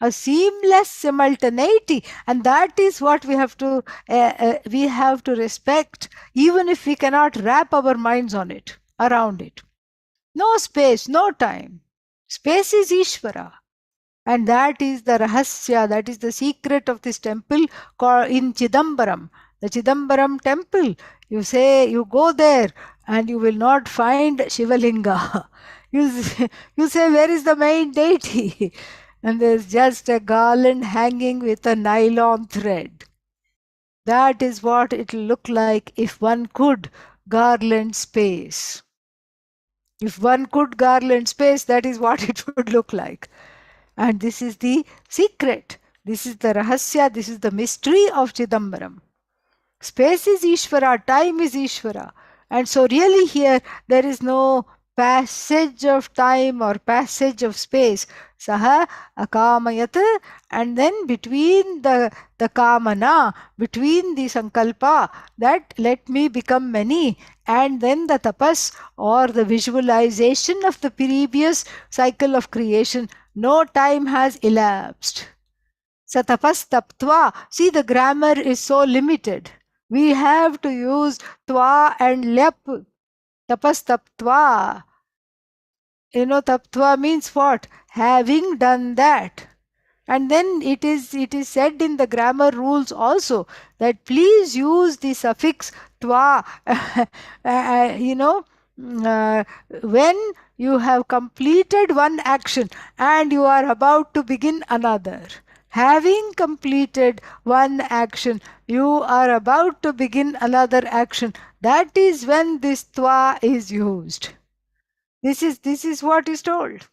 A: A seamless simultaneity, and that is what we have to respect, even if we cannot wrap our minds on it, around it. No space, no time. Space is Ishvara. And that is the rahasya, that is the secret of this temple called in Chidambaram. The Chidambaram temple, you go there and you will not find Shivalinga. You say, where is the main deity? And there's just a garland hanging with a nylon thread. That is what it will look like if one could garland space. If one could garland space, that is what it would look like. And this is the secret. This is the rahasya. This is the mystery of Chidambaram. Space is Ishvara. Time is Ishvara. And so really here there is no passage of time or passage of space. Saha akamayat, and then between the kamana, between the sankalpa, that let me become many, and then the tapas or the visualization of the previous cycle of creation, no time has elapsed. Satapas taptva. See, the grammar is so limited. We have to use tva and lep. Tapas taptva. Taptva means what? Having done that. And then it is said in the grammar rules also that please use the suffix tva, when you have completed one action and you are about to begin another. Having completed one action, you are about to begin another action. That is when this tva is used. This is what is told.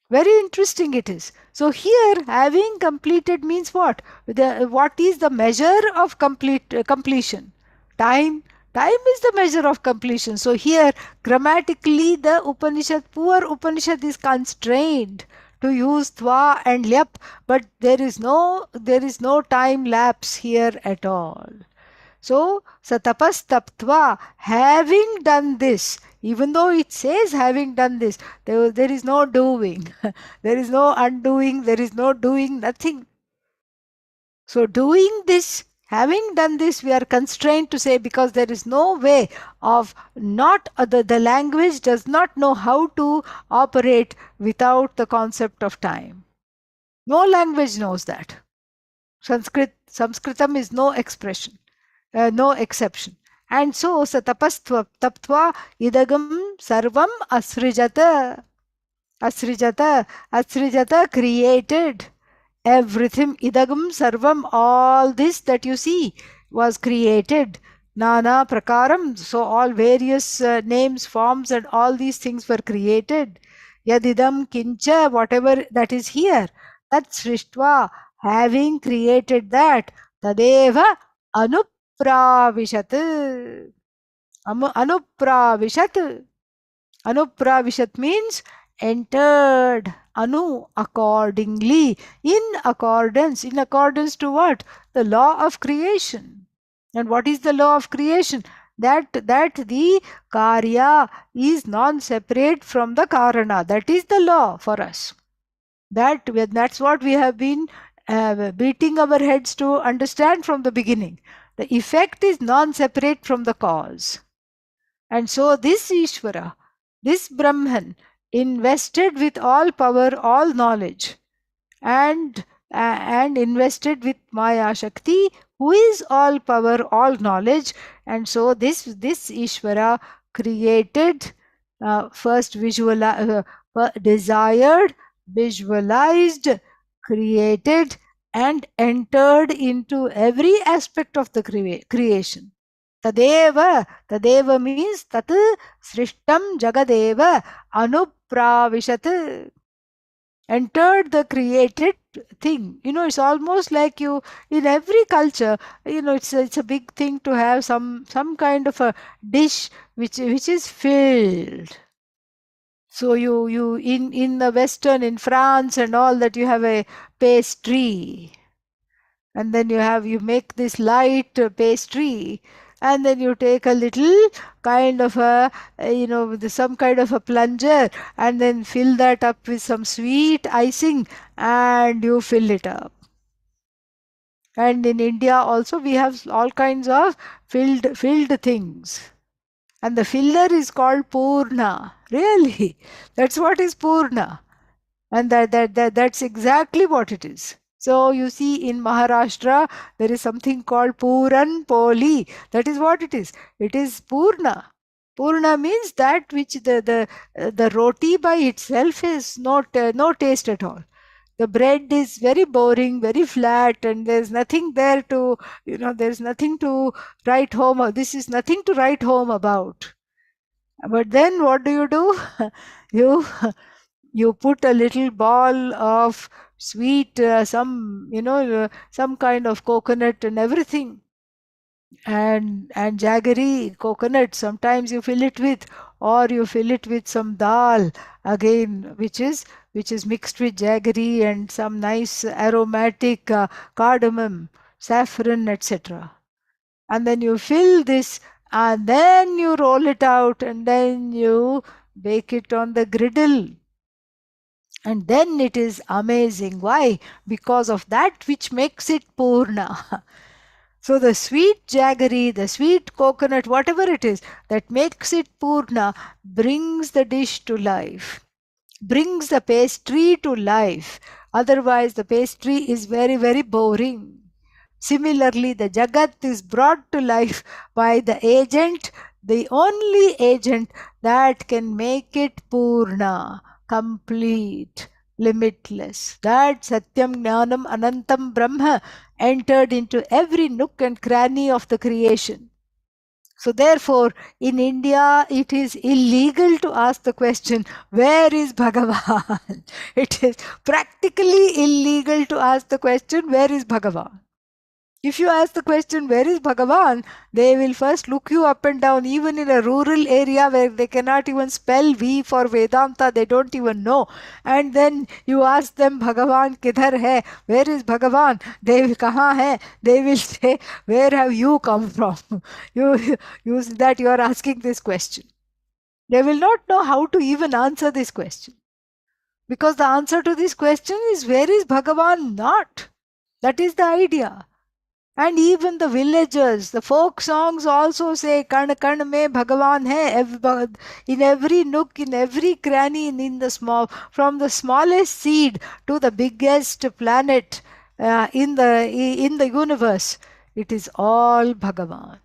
A: Very interesting it is. So here, having completed means what? What is the measure of completion? Time. Time is the measure of completion. So here, grammatically, the poor Upanishad is constrained to use tva and lyap, but there is no time lapse here at all. So, satapas taptva, having done this, even though it says having done this, there is no doing, there is no undoing, there is no doing, nothing. So, doing this Having done this, we are constrained to say, because there is no way of not, the language does not know how to operate without the concept of time. No language knows that. Sanskritam is no expression, no exception. And so, tapastva taptva idagam sarvam asrijata. Asrijata created everything. Idagam sarvam, all this that you see was created. Nana prakaram, so all various names, forms, and all these things were created. Yadidam kincha, whatever that is here, that srishtva, having created that, tadeva anupravishat. Anupravishat. Anupravishat means entered. Anu, accordingly, in accordance. In accordance to what? The law of creation. And what is the law of creation? That the karya is non-separate from the karana. That is the law for us. That's what we have been beating our heads to understand from the beginning. The effect is non-separate from the cause. And so this Ishvara, this Brahman, invested with all power, all knowledge, and invested with Maya Shakti, who is all power, all knowledge. And so this Ishvara created, first desired, visualized, created, and entered into every aspect of the creation. Tadeva means tat srishtam jagadeva anupravishat, entered the created thing. It's almost like you, in every culture, it's a big thing to have some kind of a dish which is filled. So you in the Western, in France and all that, you have a pastry. And then you make this light pastry, and then you take a little kind of a, some kind of a plunger, and then fill that up with some sweet icing, and you fill it up. And in India also we have all kinds of filled things. And the filler is called Purna. Really, that's what is Purna. And that's exactly what it is. So you see, in Maharashtra, there is something called Puran Poli. That is what it is. It is Purna. Purna means that which the roti by itself is not no taste at all. The bread is very boring, very flat, and there's nothing there to, there's nothing to write home. This is nothing to write home about. But then what do? you you put a little ball of sweet, some kind of coconut and everything, and jaggery coconut. Sometimes you fill it with, or you fill it with some dal again, which is mixed with jaggery and some nice aromatic cardamom, saffron, etc. And then you fill this, and then you roll it out, and then you bake it on the griddle. And then it is amazing. Why? Because of that which makes it Purna. So the sweet jaggery, the sweet coconut, whatever it is that makes it Purna, brings the dish to life, brings the pastry to life. Otherwise, the pastry is very, very boring. Similarly, the Jagat is brought to life by the agent, the only agent that can make it Purna, complete, limitless. That Satyam Jnanam Anantam Brahma entered into every nook and cranny of the creation. So therefore, in India, it is illegal to ask the question, where is Bhagavan? It is practically illegal to ask the question, where is Bhagavan? If you ask the question, where is Bhagavan? They will first look you up and down, even in a rural area where they cannot even spell V for Vedanta, they don't even know. And then you ask them, Bhagavan kidhar hai? Where is Bhagavan? They will, kahan hai? They will say, where have you come from? You use that you are asking this question. They will not know how to even answer this question. Because the answer to this question is, where is Bhagavan not? That is the idea. And even the villagers, the folk songs also say, Kan Kan mein Bhagavan hai. In every nook, in every cranny, in the small, from the smallest seed to the biggest planet in the universe, it is all Bhagavan.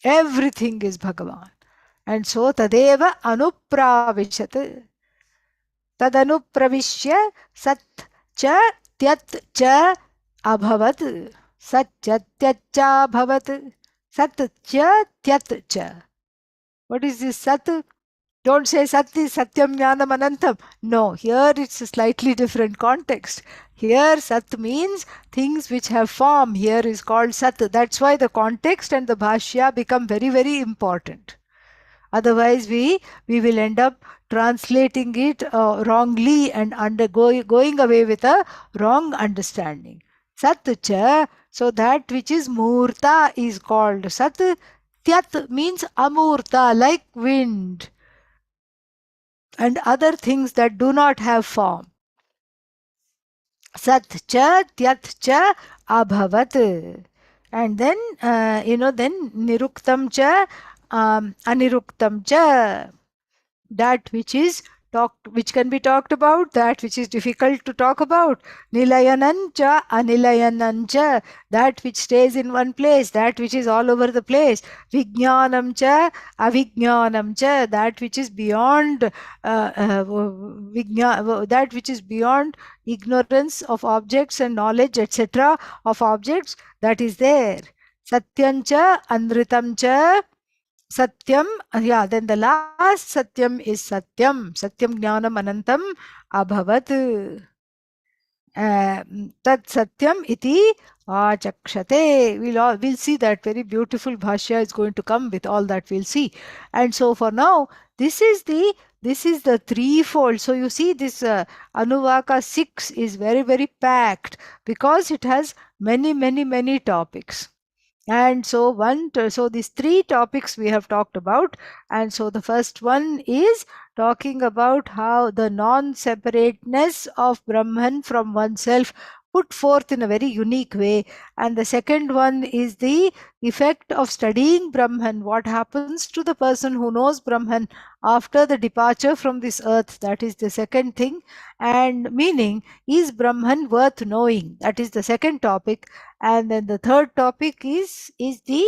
A: Everything is Bhagavan. And so tadeva anupravishat. Tadanupravishya sat cha tyat cha abhavat. Sat cha tyat cha abhavat. Sat cha tyat cha. What is this sat? Don't say sat is satyam jnanam anantam. No, here it's a slightly different context. Here sat means things which have form. Here is called sat. That's why the context and the bhashya become very, very important. Otherwise, we will end up translating it wrongly and going away with a wrong understanding. Sat cha, so that which is murta is called sat. Tyat means amurta, like wind and other things that do not have form. Sat cha, tyat cha, abhavat. And then, then niruktam cha, aniruktam cha. That which is talked, which can be talked about, that which is difficult to talk about. Nilayanancha, anilayanancha, that which stays in one place, that which is all over the place. Vijnanamcha, avijnanamcha, that which is beyond that which is beyond ignorance of objects and knowledge, etc., of objects, that is there. Satyancha, anritamcha. Satyam, yeah, then the last Satyam is Satyam. Satyam Jnanam Anantam Abhavat. Tat Satyam iti achakshate. We'll see that very beautiful bhashya is going to come with all that we'll see. And so for now, this is the threefold. So you see this Anuvaka 6 is very, very packed because it has many, many, many topics. And so so these three topics we have talked about. And so the first one is talking about how the non-separateness of Brahman from oneself put forth in a very unique way. And the second one is the effect of studying Brahman. What happens to the person who knows Brahman after the departure from this earth? That is the second thing. And meaning, is Brahman worth knowing? That is the second topic. And then the third topic is the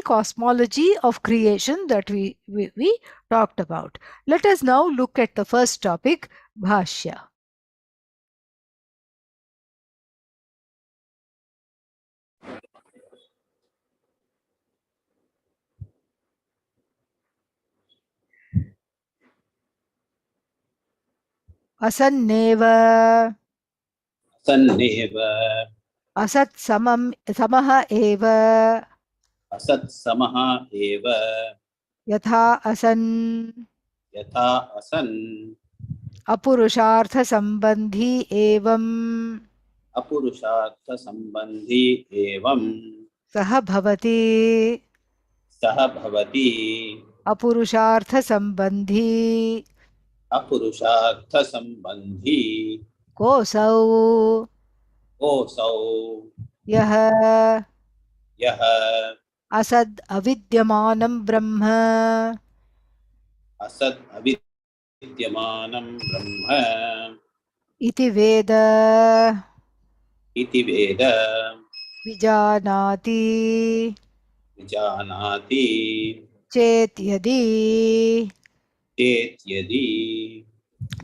A: cosmology of creation that we talked about. Let us now look at the first topic, Bhashya. Asanneva
C: सन्नेव
A: asat samah eva
C: असत्समः एव
A: yatha asan
C: यथा असन्
A: apurushartha sambandhi evam
C: अपुरुषार्थसम्बन्धी एवं
A: सह bhavati
C: सः भवति
A: apurushartha sambandhi
C: अपुरुषार्थसम्बन्धी
A: कोऽसौ
C: कोऽसौ
A: यः
C: यः
A: असद् अविद्यमानं ब्रह्म
C: असद् अविद्यमानं ब्रह्म
A: इति वेद
C: इति वेद
A: विजानाति
C: विजानाति
A: चेत् यदि
C: चेत् यदि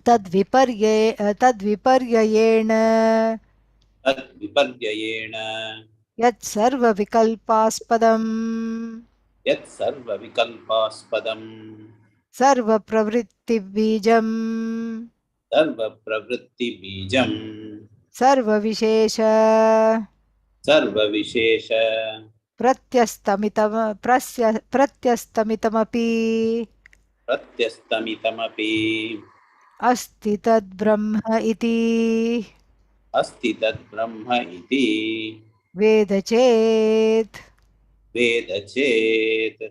A: तद्विपर्ययेण
C: तद्विपर्ययेण
A: यत् सर्वविकल्पास्पदम्
C: यत् सर्वविकल्पास्पदम्
A: सर्वप्रवृत्तिबीजम्
C: सर्वप्रवृत्तिबीजम्
A: सर्वविशेष
C: सर्वविशेष
A: प्रत्यस्तमितमपि
C: प्रत्यस्तमितमपि
A: अस्ति तद्ब्रह्म इति
C: अस्ति तद्ब्रह्म इति
A: वेद चेत्
C: वेद चेत्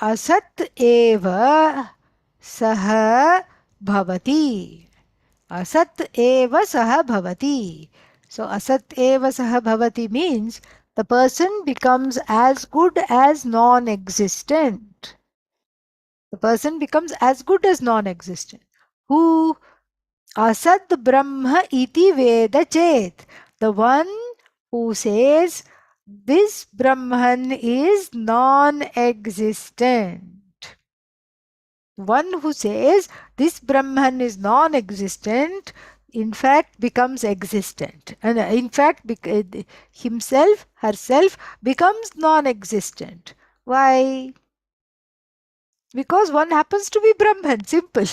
A: असत् एव सः भवति. Asat eva saha bhavati. So asat eva saha bhavati means the person becomes as good as non-existent. The person becomes as good as non-existent. Who asad brahma iti veda chet. The one who says this Brahman is non-existent. One who says this Brahman is non-existent, in fact becomes existent. And in fact, himself, herself becomes non-existent. Why? Because one happens to be Brahman, simple.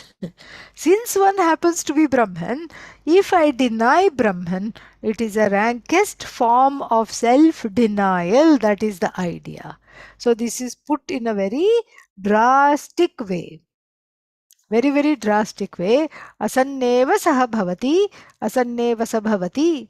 A: Since one happens to be Brahman, if I deny Brahman, it is a rankest form of self-denial. That is the idea. So this is put in a very drastic way. Very, very drastic way. Asanneva saha bhavati, asanneva sa bhavati.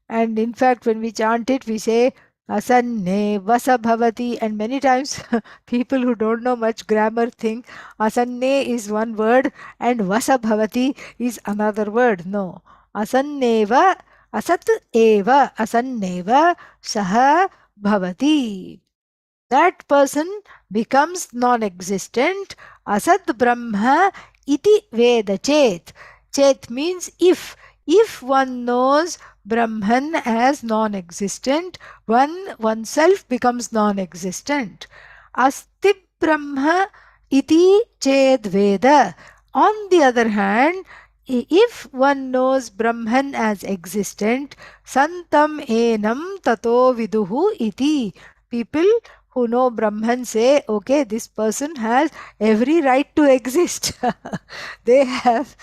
A: And in fact, when we chant it, we say asanneva sa bhavati. And many times people who don't know much grammar think asanne is one word and vasa bhavati is another word. No. Asanneva, asat eva, asanneva saha bhavati. That person becomes non-existent. Asad Brahma iti veda chet. Chet means if. If one knows Brahman as non-existent, oneself becomes non-existent. Asti Brahma iti chet veda. On the other hand, if one knows Brahman as existent, santam enam tato viduhu iti. People who know Brahman say, okay, this person has every right to exist. they have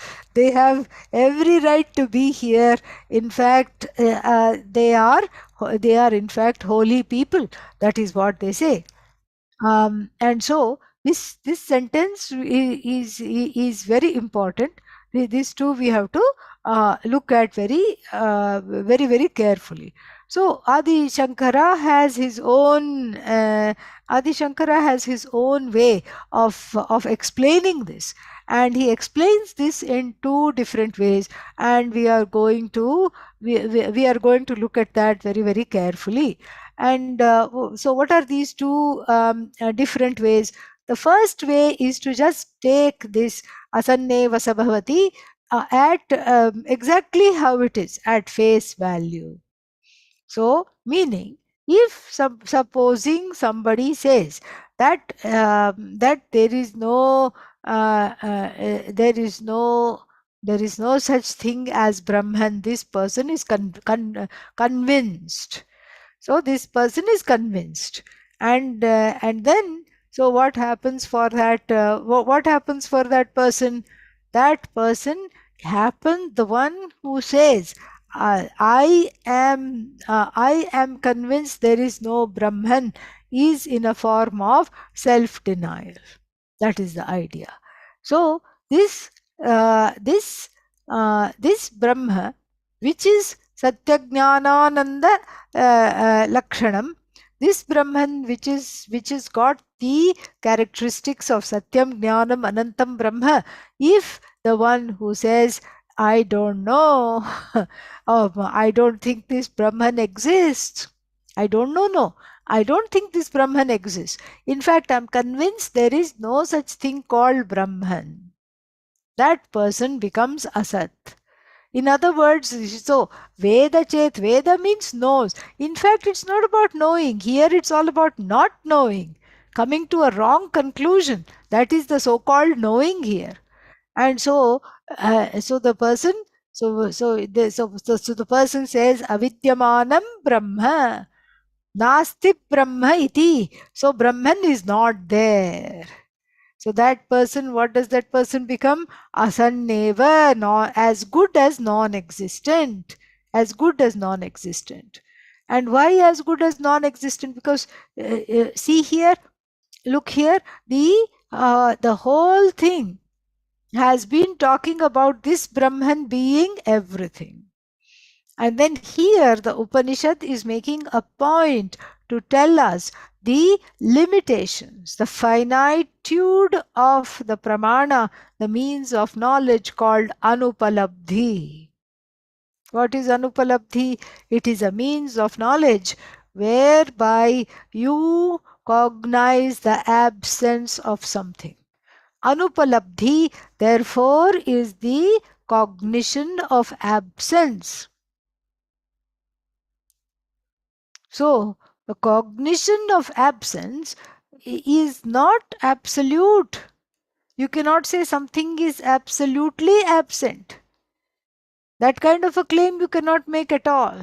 A: every right to be here. In fact, they are in fact holy people. That is what they say. And so this sentence is very important. These two we have to look at very carefully. So Adi Shankara has his own way of explaining this, and he explains this in two different ways, and we are going to look at that very carefully. And so what are these two different ways? The first way is to just take this asanne vasabhavati at exactly how it is, at face value. So, meaning, if supposing somebody says that that there is no such thing as Brahman, this person is convinced. So this person is convinced, and then, so what happens for that? What happens for that person? That person happens, the one who says, I am convinced there is no Brahman, is in a form of self-denial. That is the idea. So this Brahma, which is Satyajnananda Lakshanam, this Brahman which is got the characteristics of Satyam, Jnanam, Anantam Brahma, if the one who says, I don't know, I don't think this Brahman exists. I don't know, no. I don't think this Brahman exists. In fact, I'm convinced there is no such thing called Brahman. That person becomes Asat. In other words, so Veda Chet, Veda means knows. In fact, it's not about knowing. Here it's all about not knowing, coming to a wrong conclusion. That is the so-called knowing here. And so the person, the person says, Avidyamanam Brahma, Nasti Brahma iti. So Brahman is not there. So that person, what does that person become? Asanneva, as good as non-existent. As good as non-existent. And why as good as non-existent? Because see here, look here, the whole thing has been talking about this Brahman being everything. And then here the Upanishad is making a point to tell us the limitations, the finitude of the pramana, the means of knowledge called anupalabdhi. What is anupalabdhi? It is a means of knowledge whereby you cognize the absence of something. Anupalabdhi, therefore, is the cognition of absence. So, the cognition of absence is not absolute. You cannot say something is absolutely absent. That kind of a claim you cannot make at all.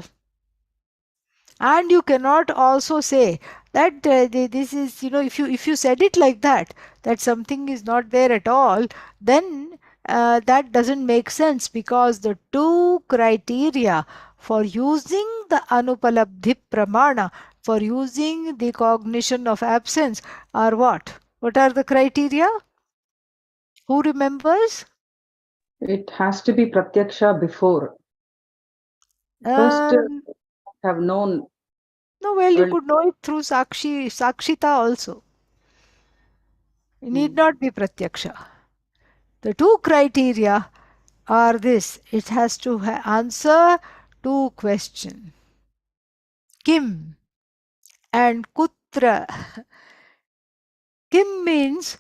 A: And you cannot also say that this is, if you said it like that something is not there at all, then that doesn't make sense, because the two criteria for using the anupalabdhi pramana, for using the cognition of absence, are what? What are the criteria? Who remembers?
D: It has to be pratyaksha before. First,
A: Um,
D: have known.
A: no, well, you
D: Well,
A: could know it through sakshita also. It need not be pratyaksha. The two criteria are this: it has to answer two questions. Kim and kutra. Kim means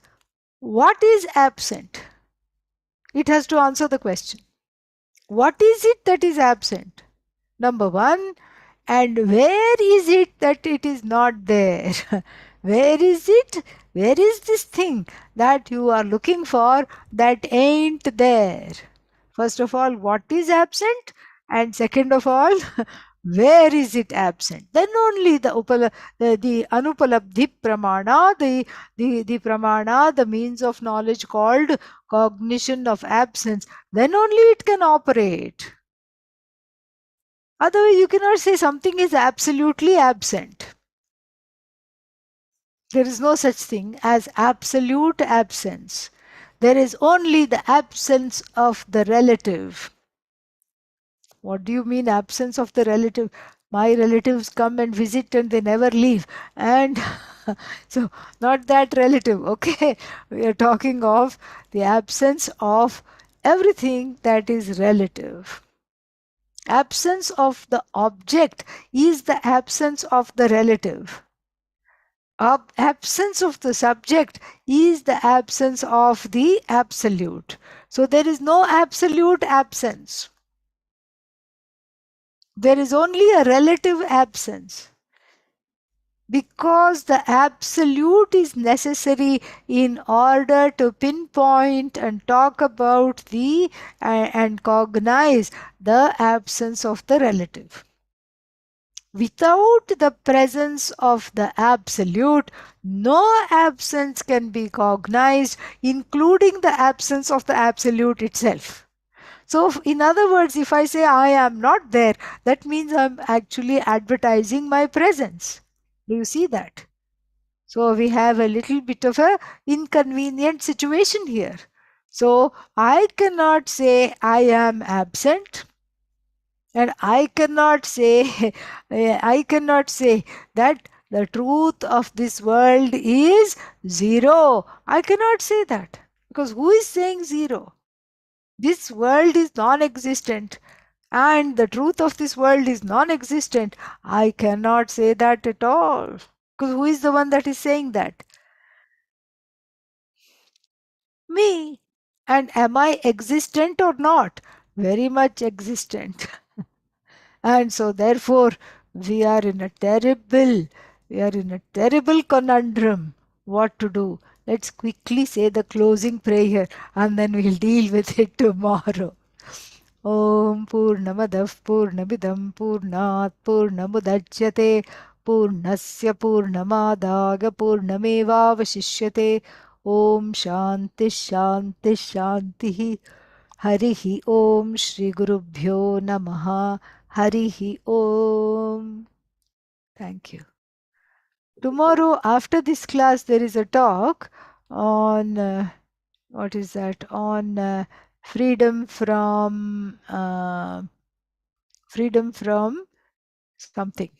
A: what is absent. It has to answer the question. What is it that is absent? Number one. And where is it that it is not there? Where is it? Where is this thing that you are looking for that ain't there? First of all, what is absent? And second of all, where is it absent? Then only the anupalabdhi pramana, the pramana, the means of knowledge called cognition of absence, then only it can operate. Otherwise, you cannot say something is absolutely absent. There is no such thing as absolute absence. There is only the absence of the relative. What do you mean, absence of the relative? My relatives come and visit and they never leave. And so, not that relative, okay? We are talking of the absence of everything that is relative. Absence of the object is the absence of the relative. Absence of the subject is the absence of the absolute. So there is no absolute absence. There is only a relative absence. Because the absolute is necessary in order to pinpoint and talk about the and cognize the absence of the relative. Without the presence of the absolute, no absence can be cognized, including the absence of the absolute itself. So, in other words, if I say I am not there, that means I'm actually advertising my presence. Do you see that? So, we have a little bit of a inconvenient situation here. So, I cannot say I am absent. And I cannot say that the truth of this world is zero. I cannot say that, because who is saying zero? This world is non-existent, and the truth of this world is non-existent. I cannot say that at all, because who is the one that is saying that? Me. And am I existent or not? Very much existent. And so therefore we are in a terrible conundrum. What to do? Let's quickly say the closing prayer and then we'll deal with it tomorrow. Om Purnamadav Purnamidam Purnat Purnamudachyate Purnasya Purnamadaga Purnamevavashishyate. Om Shanti Shanti Shanti. Harihi Om Shri Gurubhyo Namaha. Harihi Om. Thank you. Tomorrow after this class there is a talk on what is that? On freedom from something.